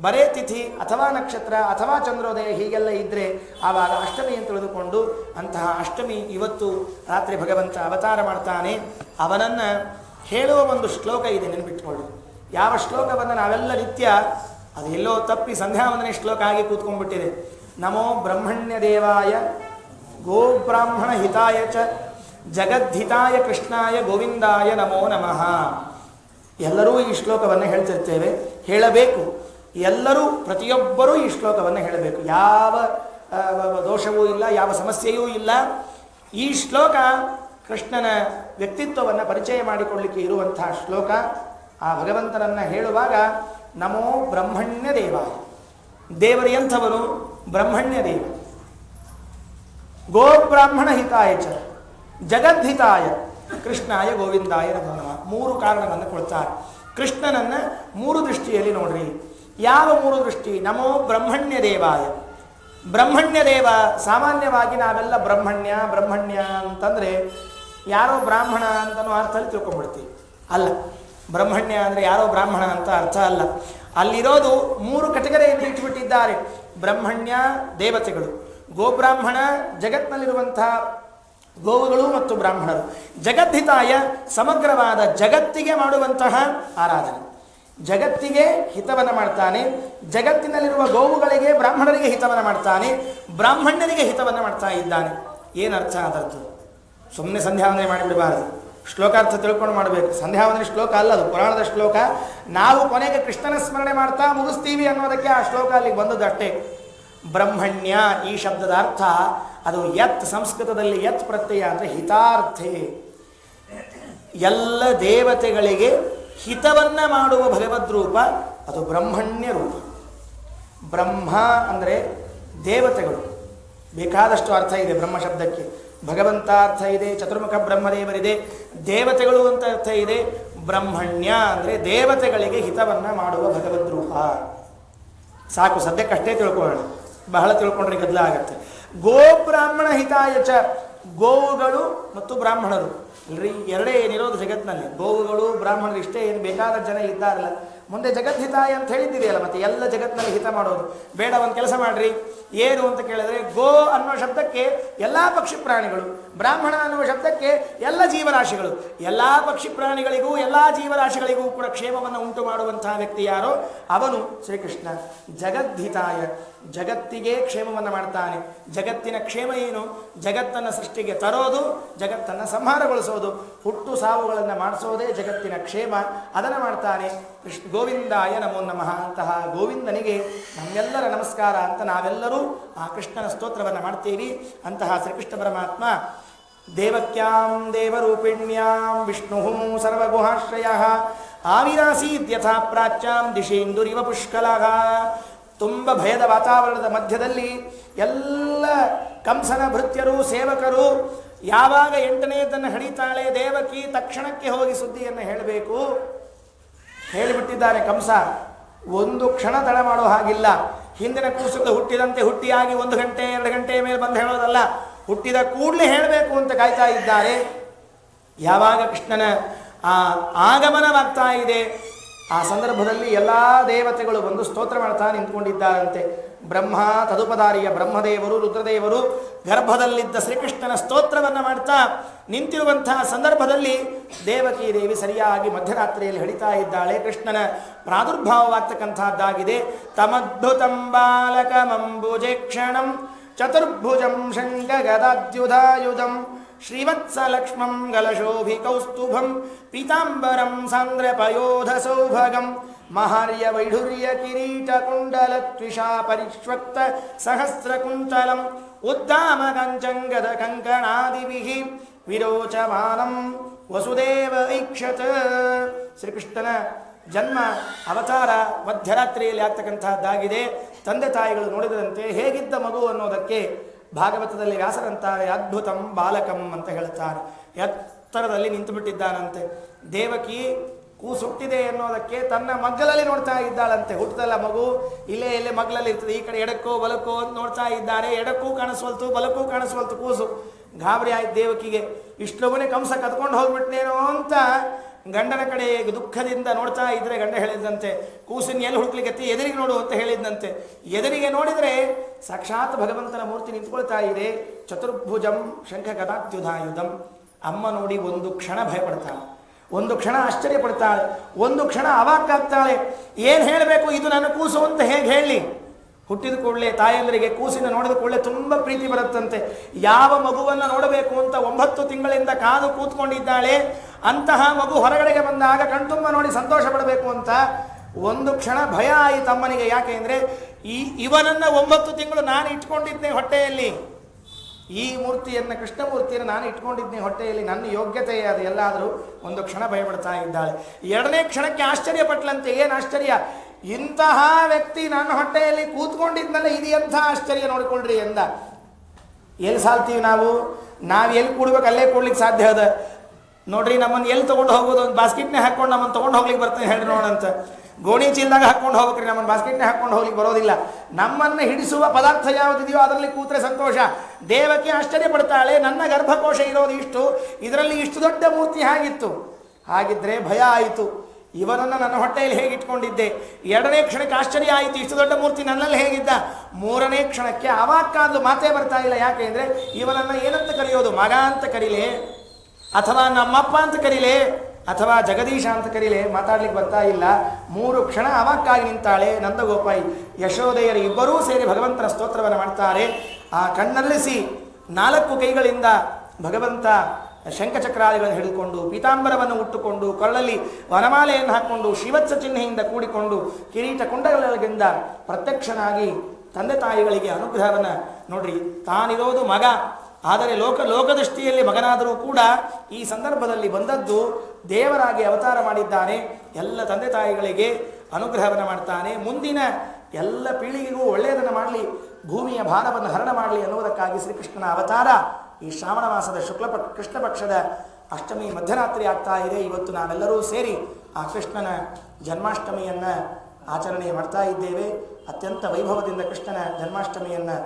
ಬರೇ ತಿಥಿ ಅಥವಾ ನಕ್ಷತ್ರ ಅಥವಾ ಚಂದ್ರೋದಯ ಹೀಗೆಲ್ಲ ಇದ್ದರೆ ಆವಾಗ ಅಷ್ಟಮಿ ಅಂತ ತಿಳಿದುಕೊಂಡು, ಅಂತಹ ಅಷ್ಟಮಿ ಇವತ್ತು ರಾತ್ರಿ ಭಗವಂತ ಅವತಾರ ಮಾಡ್ತಾನೆ. ಅವನನ್ನು ಹೇಳುವ ಒಂದು ಶ್ಲೋಕ ಇದೆ, ನೆನಪಿಟ್ಕೊಳ್ಳಿ. ಯಾವ ಶ್ಲೋಕವನ್ನು ನಾವೆಲ್ಲ ನಿತ್ಯ ಅದು ಎಲ್ಲೋ ತಪ್ಪಿ ಸಂಧ್ಯಾವಂದನೆ ಶ್ಲೋಕ ಆಗಿ ಕೂತ್ಕೊಂಡ್ಬಿಟ್ಟಿದೆ. ನಮೋ ಬ್ರಹ್ಮಣ್ಯ ದೇವಾಯ ಗೋಬ್ರಾಹ್ಮಣ ಹಿತಾಯ ಚ ಜಗದ್ಧಿತಾಯ ಕೃಷ್ಣಾಯ ಗೋವಿಂದಾಯ ನಮೋ ನಮಃ. ಎಲ್ಲರೂ ಈ ಶ್ಲೋಕವನ್ನು ಹೇಳ್ತಿರ್ತೇವೆ, ಹೇಳಬೇಕು. ಎಲ್ಲರೂ ಪ್ರತಿಯೊಬ್ಬರೂ ಈ ಶ್ಲೋಕವನ್ನು ಹೇಳಬೇಕು. ಯಾವ ದೋಷವೂ ಇಲ್ಲ, ಯಾವ ಸಮಸ್ಯೆಯೂ ಇಲ್ಲ. ಈ ಶ್ಲೋಕ ಕೃಷ್ಣನ ವ್ಯಕ್ತಿತ್ವವನ್ನು ಪರಿಚಯ ಮಾಡಿಕೊಳ್ಳಲಿಕ್ಕೆ ಇರುವಂತಹ ಶ್ಲೋಕ. ಆ ಭಗವಂತನನ್ನು ಹೇಳುವಾಗ ನಮೋ ಬ್ರಹ್ಮಣ್ಯ ದೇವ, ದೇವರು ಎಂಥವನು? ಬ್ರಹ್ಮಣ್ಯ ದೇವ. ಗೋಬ್ರಾಹ್ಮಣ ಹಿತಾಯ ಚ ಜಗದ್ಹಿತಾಯ ಕೃಷ್ಣಾಯ ಗೋವಿಂದಾಯ ನಮೋ ನಮಃ. 3 ಕಾರಣವನ್ನು ಕೊಡ್ತಾರೆ. ಕೃಷ್ಣನನ್ನು 3 ದೃಷ್ಟಿಯಲ್ಲಿ ನೋಡ್ರಿ. ಯಾವ 3 ದೃಷ್ಟಿ? ನಮೋ ಬ್ರಹ್ಮಣ್ಯ ದೇವಾಯ. ಬ್ರಹ್ಮಣ್ಯ ದೇವ, ಸಾಮಾನ್ಯವಾಗಿ ನಾವೆಲ್ಲ ಬ್ರಹ್ಮಣ್ಯ ಅಂತಂದರೆ ಯಾರೋ ಬ್ರಾಹ್ಮಣ ಅಂತನೋ ಅರ್ಥದಲ್ಲಿ ತಿಳ್ಕೊಂಡ್ಬಿಡ್ತೀವಿ. ಅಲ್ಲ, ಬ್ರಹ್ಮಣ್ಯ ಅಂದರೆ ಯಾರೋ ಬ್ರಾಹ್ಮಣ ಅಂತ ಅರ್ಥ ಅಲ್ಲ. ಅಲ್ಲಿರೋದು 3 ಕೆಟಗರಿಯಲ್ಲಿ ಇಟ್ಟುಬಿಟ್ಟಿದ್ದಾರೆ. ಬ್ರಹ್ಮಣ್ಯ ದೇವತೆಗಳು, ಗೋಬ್ರಾಹ್ಮಣ ಜಗತ್ತಿನಲ್ಲಿರುವಂತಹ ಗೋವುಗಳು ಮತ್ತು ಬ್ರಾಹ್ಮಣರು, ಜಗದ್ಹಿತಾಯ ಸಮಗ್ರವಾದ ಜಗತ್ತಿಗೆ ಮಾಡುವಂತಹ ಆರಾಧನೆ. ಜಗತ್ತಿಗೆ ಹಿತವನ್ನು ಮಾಡ್ತಾನೆ, ಜಗತ್ತಿನಲ್ಲಿರುವ ಗೋವುಗಳಿಗೆ ಬ್ರಾಹ್ಮಣರಿಗೆ ಹಿತವನ್ನು ಮಾಡ್ತಾನೆ, ಬ್ರಾಹ್ಮಣ್ಯರಿಗೆ ಹಿತವನ್ನು ಮಾಡ್ತಾ ಇದ್ದಾನೆ. ಏನರ್ಥ ಅದರದ್ದು? ಸುಮ್ಮನೆ ಸಂಧ್ಯಾವಂದನೆ ಮಾಡಿಬಿಡಬಾರದು, ಶ್ಲೋಕಾರ್ಥ ತಿಳ್ಕೊಂಡು ಮಾಡಬೇಕು. ಸಂಧ್ಯಾವಂದನೆ ಶ್ಲೋಕ ಅಲ್ಲ, ಅದು ಪುರಾಣದ ಶ್ಲೋಕ. ನಾವು ಕೊನೆಗೆ ಕೃಷ್ಣನ ಸ್ಮರಣೆ ಮಾಡ್ತಾ ಮುಗಿಸ್ತೀವಿ ಅನ್ನೋದಕ್ಕೆ ಆ ಶ್ಲೋಕ ಅಲ್ಲಿಗೆ ಬಂದದ್ದು ಅಷ್ಟೇ. ಬ್ರಹ್ಮಣ್ಯ ಈ ಶಬ್ದದ ಅರ್ಥ ಅದು ಯತ್, ಸಂಸ್ಕೃತದಲ್ಲಿ ಯತ್ ಪ್ರತ್ಯಯ ಅಂದರೆ ಹಿತಾರ್ಥೆ. ಎಲ್ಲ ದೇವತೆಗಳಿಗೆ ಹಿತವನ್ನ ಮಾಡುವ ಭಗವದ್ ರೂಪ ಅದು ಬ್ರಹ್ಮಣ್ಯ ರೂಪ. ಬ್ರಹ್ಮ ಅಂದರೆ ದೇವತೆಗಳು, ಬೇಕಾದಷ್ಟು ಅರ್ಥ ಇದೆ ಬ್ರಹ್ಮ ಶಬ್ದಕ್ಕೆ. ಭಗವಂತ ಅರ್ಥ ಇದೆ, ಚತುರ್ಮುಖ ಬ್ರಹ್ಮದೇವರಿದೆ, ದೇವತೆಗಳು ಅಂತ ಅರ್ಥ ಇದೆ. ಬ್ರಹ್ಮಣ್ಯ ಅಂದರೆ ದೇವತೆಗಳಿಗೆ ಹಿತವನ್ನ ಮಾಡುವ ಭಗವದ್ ರೂಪ. ಸಾಕು, ಸದ್ಯಕ್ಕಷ್ಟೇ ತಿಳ್ಕೊಳ್ಳೋಣ, ಬಹಳ ತಿಳ್ಕೊಂಡ್ರೆ ಗದ್ದಲ ಆಗತ್ತೆ. ಗೋಬ್ರಾಹ್ಮಣ ಹಿತಾಯ ಚ, ಗೋವುಗಳು ಮತ್ತು ಬ್ರಾಹ್ಮಣರು ಅಲ್ರಿ, ಎರಡೇ ಏನಿರೋದು ಜಗತ್ತಿನಲ್ಲಿ. ಗೋವುಗಳು ಬ್ರಾಹ್ಮಣರು ಇಷ್ಟೇ, ಏನು ಬೇಕಾದ ಜನ ಇದ್ದಾರಲ್ಲ. ಮುಂದೆ ಜಗದ್ಹಿತಾಯ ಅಂತ ಹೇಳಿದ್ದೀರಿಯಲ್ಲ, ಮತ್ತೆ ಎಲ್ಲ ಜಗತ್ತಿನಲ್ಲಿ ಹಿತ ಮಾಡೋದು ಬೇಡ. ಒಂದು ಕೆಲಸ ಮಾಡ್ರಿ, ಏನು ಅಂತ ಕೇಳಿದ್ರೆ, ಗೋ ಅನ್ನೋ ಶಬ್ದಕ್ಕೆ ಎಲ್ಲ ಪಕ್ಷಿ ಪ್ರಾಣಿಗಳು, ಬ್ರಾಹ್ಮಣ ಅನ್ನುವ ಶಬ್ದಕ್ಕೆ ಎಲ್ಲ ಜೀವರಾಶಿಗಳು. ಎಲ್ಲ ಪಕ್ಷಿ ಪ್ರಾಣಿಗಳಿಗೂ ಎಲ್ಲ ಜೀವರಾಶಿಗಳಿಗೂ ಕೂಡ ಕ್ಷೇಮವನ್ನು ಉಂಟು ಮಾಡುವಂತಹ ವ್ಯಕ್ತಿ ಯಾರೋ ಅವನು ಶ್ರೀಕೃಷ್ಣ. ಜಗದ್ಹಿತಾಯ, ಜಗತ್ತಿಗೆ ಕ್ಷೇಮವನ್ನು ಮಾಡ್ತಾನೆ. ಜಗತ್ತಿನ ಕ್ಷೇಮ ಏನು? ಜಗತ್ತನ್ನು ಸೃಷ್ಟಿಗೆ ತರೋದು, ಜಗತ್ತನ್ನು ಸಂಹಾರಗೊಳಿಸೋದು, ಹುಟ್ಟು ಸಾವುಗಳನ್ನು ಮಾಡಿಸೋದೇ ಜಗತ್ತಿನ ಕ್ಷೇಮ. ಅದನ್ನು ಮಾಡ್ತಾನೆ ಕೃಷ್ಣ. ಗೋವಿಂದಾಯ ನಮೋ ನಮಃ. ಅಂತಹ ಗೋವಿಂದನಿಗೆ ನಮ್ಮೆಲ್ಲರ ನಮಸ್ಕಾರ ಅಂತ ನಾವೆಲ್ಲರೂ ಆ ಕೃಷ್ಣನ ಸ್ತೋತ್ರವನ್ನು ಮಾಡ್ತೀವಿ. ಅಂತಹ ಶ್ರೀಕೃಷ್ಣ ಪರಮಾತ್ಮ ದೇವಕ್ಯಾಂ ದೇವರೂಪಿಣ್ಯಾಂ ವಿಷ್ಣು ಸರ್ವಗುಹಾಶ್ರಯ ಆವಿರಾಸೀದ್ಯಥಾ ಪ್ರಾಚ್ಯಾಂ ದಿಶೇಂದುರಿವ ಪುಷ್ಕಲಃ. ತುಂಬ ಭಯದ ವಾತಾವರಣದ ಮಧ್ಯದಲ್ಲಿ ಎಲ್ಲ ಕಂಸನ ಭೃತ್ಯರು ಸೇವಕರು ಯಾವಾಗ 8ನೇದನ್ನು ಹಿಡಿತಾಳೆ ದೇವಕಿ, ತಕ್ಷಣಕ್ಕೆ ಹೋಗಿ ಸುದ್ದಿಯನ್ನು ಹೇಳಬೇಕು. ಹೇಳಿಬಿಟ್ಟಿದ್ದಾನೆ ಕಂಸ. ಒಂದು ಕ್ಷಣ ತಡ ಮಾಡೋ ಹಾಗಿಲ್ಲ. ಹಿಂದಿನ ಕೂಸುಗಳು ಹುಟ್ಟಿದಂತೆ ಹುಟ್ಟಿಯಾಗಿ 1 ಗಂಟೆ 2 ಗಂಟೆಯ ಮೇಲೆ ಬಂದು ಹೇಳೋದಲ್ಲ, ಹುಟ್ಟಿದ ಕೂಡಲೇ ಹೇಳಬೇಕು ಅಂತ ಕಾಯ್ತಾ ಇದ್ದಾರೆ. ಯಾವಾಗ ಕೃಷ್ಣನ ಆ ಆಗಮನವಾಗ್ತಾ ಇದೆ ಆ ಸಂದರ್ಭದಲ್ಲಿ ಎಲ್ಲ ದೇವತೆಗಳು ಬಂದು ಸ್ತೋತ್ರ ಮಾಡ್ತಾ ನಿಂತ್ಕೊಂಡಿದ್ದಾರಂತೆ. ಬ್ರಹ್ಮ ತದುಪದಾರಿಯ ಬ್ರಹ್ಮದೇವರು, ರುದ್ರದೇವರು ಗರ್ಭದಲ್ಲಿದ್ದ ಶ್ರೀಕೃಷ್ಣನ ಸ್ತೋತ್ರವನ್ನು ಮಾಡ್ತಾ ನಿಂತಿರುವಂತಹ ಸಂದರ್ಭದಲ್ಲಿ ದೇವಕಿ ದೇವಿ ಸರಿಯಾಗಿ ಮಧ್ಯರಾತ್ರಿಯಲ್ಲಿ ಹಿಡಿತಾ ಇದ್ದಾಳೆ. ಕೃಷ್ಣನ ಪ್ರಾದುರ್ಭಾವವಾಗ್ತಕ್ಕಂಥದ್ದಾಗಿದೆ. ತಮದ್ಭುತಂ ಬಾಲಕಮಂಬುಜೇಕ್ಷಣಂ ಚತುರ್ಭುಜಂ ಶಂಖ ಗದಾದ್ಯುಧಾಯುಧಂ ಶ್ರೀವತ್ಸಲಕ್ಷ್ಮಂ ಗಲಶೋಭಿ ಕೌಸ್ತುಭಂ ಪೀತಾಂಬರಂ ಸಾಂದ್ರಪಯೋಧ ಸೌಭಗಂ ಮಹಾರ್ಯ ವೈಢುರ್ಯ ಕಿರೀಟ ಕುಂಡಲ ತ್ವಿಷಾ ಪರಿಶ್ವಕ್ತ ಸಹಸ್ರ ಕುಂತಲಂ ಉದ್ದಾಮ ಕಂಚಂಗದ ಕಂಕಣಾದಿಭಿಃ ವಿರೋಚಮಾನಂ ವಸುದೇವ ಐಕ್ಷತ. ಶ್ರೀಕೃಷ್ಣನ ಜನ್ಮ ಅವತಾರ ಮಧ್ಯರಾತ್ರಿಯಲ್ಲಿ ಆಗ್ತಕ್ಕಂಥದ್ದಾಗಿದೆ. ತಂದೆ ತಾಯಿಗಳು ನೋಡಿದಂತೆ ಹೇಗಿದ್ದ ಮಗು ಅನ್ನೋದಕ್ಕೆ ಭಾಗವತದಲ್ಲಿ ವ್ಯಾಸರಂತಾರೆ ಅದ್ಭುತಂ ಬಾಲಕಂ ಅಂತ ಹೇಳ್ತಾರೆ. ಎತ್ತರದಲ್ಲಿ ನಿಂತು ಬಿಟ್ಟಿದ್ದಾನಂತೆ. ದೇವಕಿ ಕೂಸುಟ್ಟಿದೆ ಅನ್ನೋದಕ್ಕೆ ತನ್ನ ಮಗ್ಗಲಲ್ಲಿ ನೋಡ್ತಾ ಇದ್ದಾಳಂತೆ. ಹುಟ್ಟದಲ್ಲ ಮಗು, ಇಲ್ಲೇ ಮಗ್ಲಲ್ಲಿ ಇರ್ತದೆ. ಈ ಕಡೆ ಎಡಕ್ಕೋ ಬಲಕ್ಕೋ ಅಂತ ನೋಡ್ತಾ ಇದ್ದಾರೆ. ಎಡಕ್ಕೂ ಕಾಣಿಸ್ವಲ್ತು, ಬಲಕ್ಕೂ ಕಾಣಿಸ್ವಲ್ತು ಕೂಸು. ಗಾಬರಿ ಆಯ್ತು ದೇವಕಿಗೆ. ಇಷ್ಟೊಬ್ಬನೇ ಕಂಸ ಕದ್ಕೊಂಡು ಹೋಗ್ಬಿಟ್ನೇನೋ ಅಂತ ಗಂಡನ ಕಡೆ ದುಃಖದಿಂದ ನೋಡ್ತಾ ಇದ್ರೆ ಗಂಡ ಹೇಳಿದಂತೆ, ಕೂಸಿನ ಎಲ್ಲಿ ಹುಡುಕ್ಲಿಕ್ಕೆ ಎದುರಿಗೆ ನೋಡು ಅಂತ ಹೇಳಿದಂತೆ. ಎದುರಿಗೆ ನೋಡಿದರೆ ಸಾಕ್ಷಾತ್ ಭಗವಂತನ ಮೂರ್ತಿ ನಿಂತ್ಕೊಳ್ತಾ ಇದೆ. ಚತುರ್ಭುಜಂ ಶಂಖ ಗದಾತ್ಯುಧಾಯುಧಂ. ಅಮ್ಮ ನೋಡಿ ಒಂದು ಕ್ಷಣ ಭಯಪಡ್ತಾಳೆ, ಒಂದು ಕ್ಷಣ ಆಶ್ಚರ್ಯಪಡ್ತಾಳೆ, ಒಂದು ಕ್ಷಣ ಅವಾಕ್ಕಾಗ್ತಾಳೆ. ಏನು ಹೇಳಬೇಕು, ಇದು ನನ್ನ ಕೂಸು ಅಂತ ಹೇಗೆ ಹೇಳಿ? ಹುಟ್ಟಿದ ಕೂಡಲೇ ತಾಯಂದರಿಗೆ ಕೂಸಿನ ನೋಡಿದ ಕೂಡಲೇ ತುಂಬ ಪ್ರೀತಿ ಬರುತ್ತಂತೆ. ಯಾವ ಮಗುವನ್ನು ನೋಡಬೇಕು ಅಂತ 9 ತಿಂಗಳಿಂದ ಕಾದು ಕೂತ್ಕೊಂಡಿದ್ದಾಳೆ, ಅಂತಹ ಮಗು ಹೊರಗಡೆಗೆ ಬಂದಾಗ ಕಣ್ತುಂಬ ನೋಡಿ ಸಂತೋಷ ಪಡಬೇಕು ಅಂತ ಒಂದು ಕ್ಷಣ ಭಯ ಆಯಿತು ಅಮ್ಮನಿಗೆ. ಯಾಕೆ ಅಂದರೆ ಇವನನ್ನು 9 ತಿಂಗಳು ನಾನು ಇಟ್ಕೊಂಡಿದ್ದೆ ಹೊಟ್ಟೆಯಲ್ಲಿ, ಈ ಮೂರ್ತಿಯನ್ನು ಕೃಷ್ಣಮೂರ್ತಿಯನ್ನು ನಾನು ಇಟ್ಕೊಂಡಿದ್ದೆ ಹೊಟ್ಟೆಯಲ್ಲಿ, ನನ್ನ ಯೋಗ್ಯತೆ ಅದು ಎಲ್ಲಾದರೂ ಒಂದು ಕ್ಷಣ ಭಯಪಡ್ತಾ ಇದ್ದಾಳೆ. 2ನೇ ಕ್ಷಣಕ್ಕೆ ಆಶ್ಚರ್ಯಪಟ್ಲಂತೆ. ಏನು ಆಶ್ಚರ್ಯ, ಇಂತಹ ವ್ಯಕ್ತಿ ನನ್ನ ಹೊಟ್ಟೆಯಲ್ಲಿ ಕೂತ್ಕೊಂಡಿದ್ನಲ್ಲ, ಇದು ಎಂಥ ಆಶ್ಚರ್ಯ ನೋಡಿಕೊಳ್ಳ್ರಿ ಎಂದ. ಎಲ್ಲಿ ಸಾಲ್ತೀವಿ ನಾವು ಎಲ್ಲಿ ಕೂಡ್ಬೇಕು ಅಲ್ಲೇ ಕೂಡ್ಲಿಕ್ಕೆ ಸಾಧ್ಯ ಅದ ನೋಡ್ರಿ. ನಮ್ಮನ್ನು ಎಲ್ಲಿ ತೊಗೊಂಡು ಹೋಗೋದು, ಒಂದು ಬಾಸ್ಕೆಟ್ನೇ ಹಾಕ್ಕೊಂಡು ನಮ್ಮನ್ನು ತೊಗೊಂಡು ಹೋಗ್ಲಿಕ್ಕೆ ಬರ್ತೇನೆ ಹೇಳಿ ನೋಡಂತ. ಗೋಣಿ ಚೀಲದಾಗ ಹಾಕ್ಕೊಂಡು ಹೋಗ್ಬೇಕ್ರಿ, ನಮ್ಮನ್ನು ಬಾಸ್ಕೆಟ್ನೇ ಹಾಕ್ಕೊಂಡು ಹೋಗ್ಲಿಕ್ಕೆ ಬರೋದಿಲ್ಲ. ನಮ್ಮನ್ನು ಹಿಡಿಸುವ ಪದಾರ್ಥ ಯಾವುದಿದೆಯೋ ಅದರಲ್ಲಿ ಕೂತ್ರೆ ಸಂತೋಷ. ದೇವಕ್ಕೆ ಆಶ್ಚರ್ಯ ಪಡ್ತಾಳೆ, ನನ್ನ ಗರ್ಭಕೋಶ ಇರೋದು ಇಷ್ಟು, ಇದರಲ್ಲಿ ಇಷ್ಟು ದೊಡ್ಡ ಮೂರ್ತಿ ಹಾಗಿತ್ತು. ಹಾಗಿದ್ರೆ ಭಯ ಆಯಿತು, ಇವನನ್ನು ನನ್ನ ಹೊಟ್ಟೆಯಲ್ಲಿ ಹೇಗೆ ಇಟ್ಕೊಂಡಿದ್ದೆ. 2ನೇ ಕ್ಷಣಕ್ಕೆ ಆಶ್ಚರ್ಯ ಆಯಿತು, ಇಷ್ಟು ದೊಡ್ಡ ಮೂರ್ತಿ ನನ್ನಲ್ಲಿ ಹೇಗಿದ್ದ. 3ನೇ ಕ್ಷಣಕ್ಕೆ ಅವಾಕ್ಕಾದ್ಲು ಮಾತೇ ಬರ್ತಾ ಇಲ್ಲ. ಯಾಕೆ ಅಂದರೆ ಇವನನ್ನು ಏನಂತ ಕರೆಯೋದು, ಮಗ ಅಂತ ಕರೀಲೆ ಅಥವಾ ನಮ್ಮಪ್ಪ ಅಂತ ಕರೀಲೆ ಅಥವಾ ಜಗದೀಶ ಅಂತ ಕರೀಲೆ, ಮಾತಾಡ್ಲಿಕ್ಕೆ ಬರ್ತಾ ಇಲ್ಲ. 3 ಕ್ಷಣ ಅವಾಕ್ಕಾಗಿ ನಿಂತಾಳೆ. ನಂದಗೋಪಾಯಿ ಯಶೋದೆಯರು ಇಬ್ಬರೂ ಸೇರಿ ಭಗವಂತನ ಸ್ತೋತ್ರವನ್ನು ಮಾಡ್ತಾರೆ. ಆ ಕಣ್ಣಲ್ಲಿಸಿ 4 ಕೈಗಳಿಂದ ಭಗವಂತ ಶಂಖಚಕ್ರಾದಿಗಳನ್ನು ಹಿಡಿದುಕೊಂಡು, ಪೀತಾಂಬರವನ್ನು ಉಟ್ಟುಕೊಂಡು, ಕೊಳ್ಳಲ್ಲಿ ವನಮಾಲೆಯನ್ನು ಹಾಕ್ಕೊಂಡು, ಶ್ರೀವತ್ಸ ಚಿಹ್ನೆಯಿಂದ ಕೂಡಿಕೊಂಡು, ಕಿರೀಟ ಕುಂಡಲಗಳಿಂದ ಪ್ರತ್ಯಕ್ಷನಾಗಿ ತಂದೆ ತಾಯಿಗಳಿಗೆ ಅನುಗ್ರಹವನ್ನು ನೋಡ್ರಿ. ತಾನಿರೋದು ಮಗ, ಆದರೆ ಲೋಕದೃಷ್ಟಿಯಲ್ಲಿ ಮಗನಾದರೂ ಕೂಡ ಈ ಸಂದರ್ಭದಲ್ಲಿ ಬಂದದ್ದು ದೇವರಾಗಿ ಅವತಾರ ಮಾಡಿದ್ದಾನೆ. ಎಲ್ಲ ತಂದೆ ತಾಯಿಗಳಿಗೆ ಅನುಗ್ರಹವನ್ನು ಮಾಡ್ತಾನೆ. ಮುಂದಿನ ಎಲ್ಲ ಪೀಳಿಗೆಗೂ ಒಳ್ಳೆಯದನ್ನು ಮಾಡಲಿ, ಭೂಮಿಯ ಭಾರವನ್ನು ಹರಣ ಮಾಡಲಿ ಅನ್ನುವುದಕ್ಕಾಗಿ ಶ್ರೀಕೃಷ್ಣನ ಅವತಾರ ಈ ಶ್ರಾವಣ ಮಾಸದ ಕೃಷ್ಣ ಪಕ್ಷದ ಅಷ್ಟಮಿ ಮಧ್ಯರಾತ್ರಿ ಆಗ್ತಾ ಇದೆ. ಇವತ್ತು ನಾವೆಲ್ಲರೂ ಸೇರಿ ಆ ಕೃಷ್ಣನ ಜನ್ಮಾಷ್ಟಮಿಯನ್ನು ಆಚರಣೆ ಮಾಡ್ತಾ ಇದ್ದೇವೆ. ಅತ್ಯಂತ ವೈಭವದಿಂದ ಕೃಷ್ಣನ ಜನ್ಮಾಷ್ಟಮಿಯನ್ನು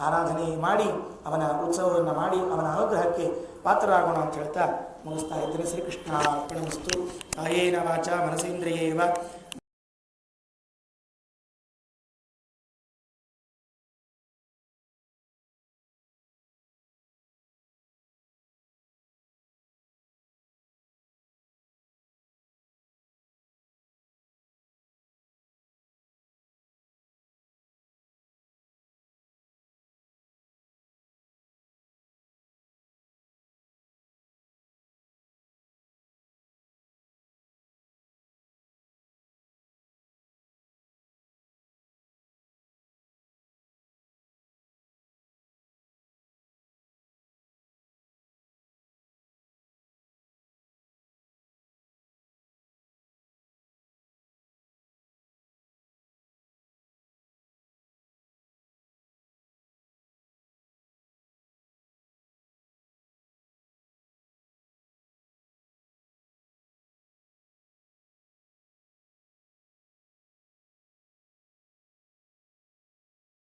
ಆರಾಧನೆ ಮಾಡಿ ಅವನ ಉತ್ಸವವನ್ನು ಮಾಡಿ ಅವನ ಅನುಗ್ರಹಕ್ಕೆ ಪಾತ್ರರಾಗೋಣ ಅಂತ ಹೇಳ್ತಾ ಮುಗಿಸ್ತಾ ಇದ್ದೇನೆ. ಶ್ರೀಕೃಷ್ಣ ಅರ್ಪಣಮಸ್ತು. ಕಾಯೇನ ವಾಚ ಮನಸೇಂದ್ರಿಯೇವ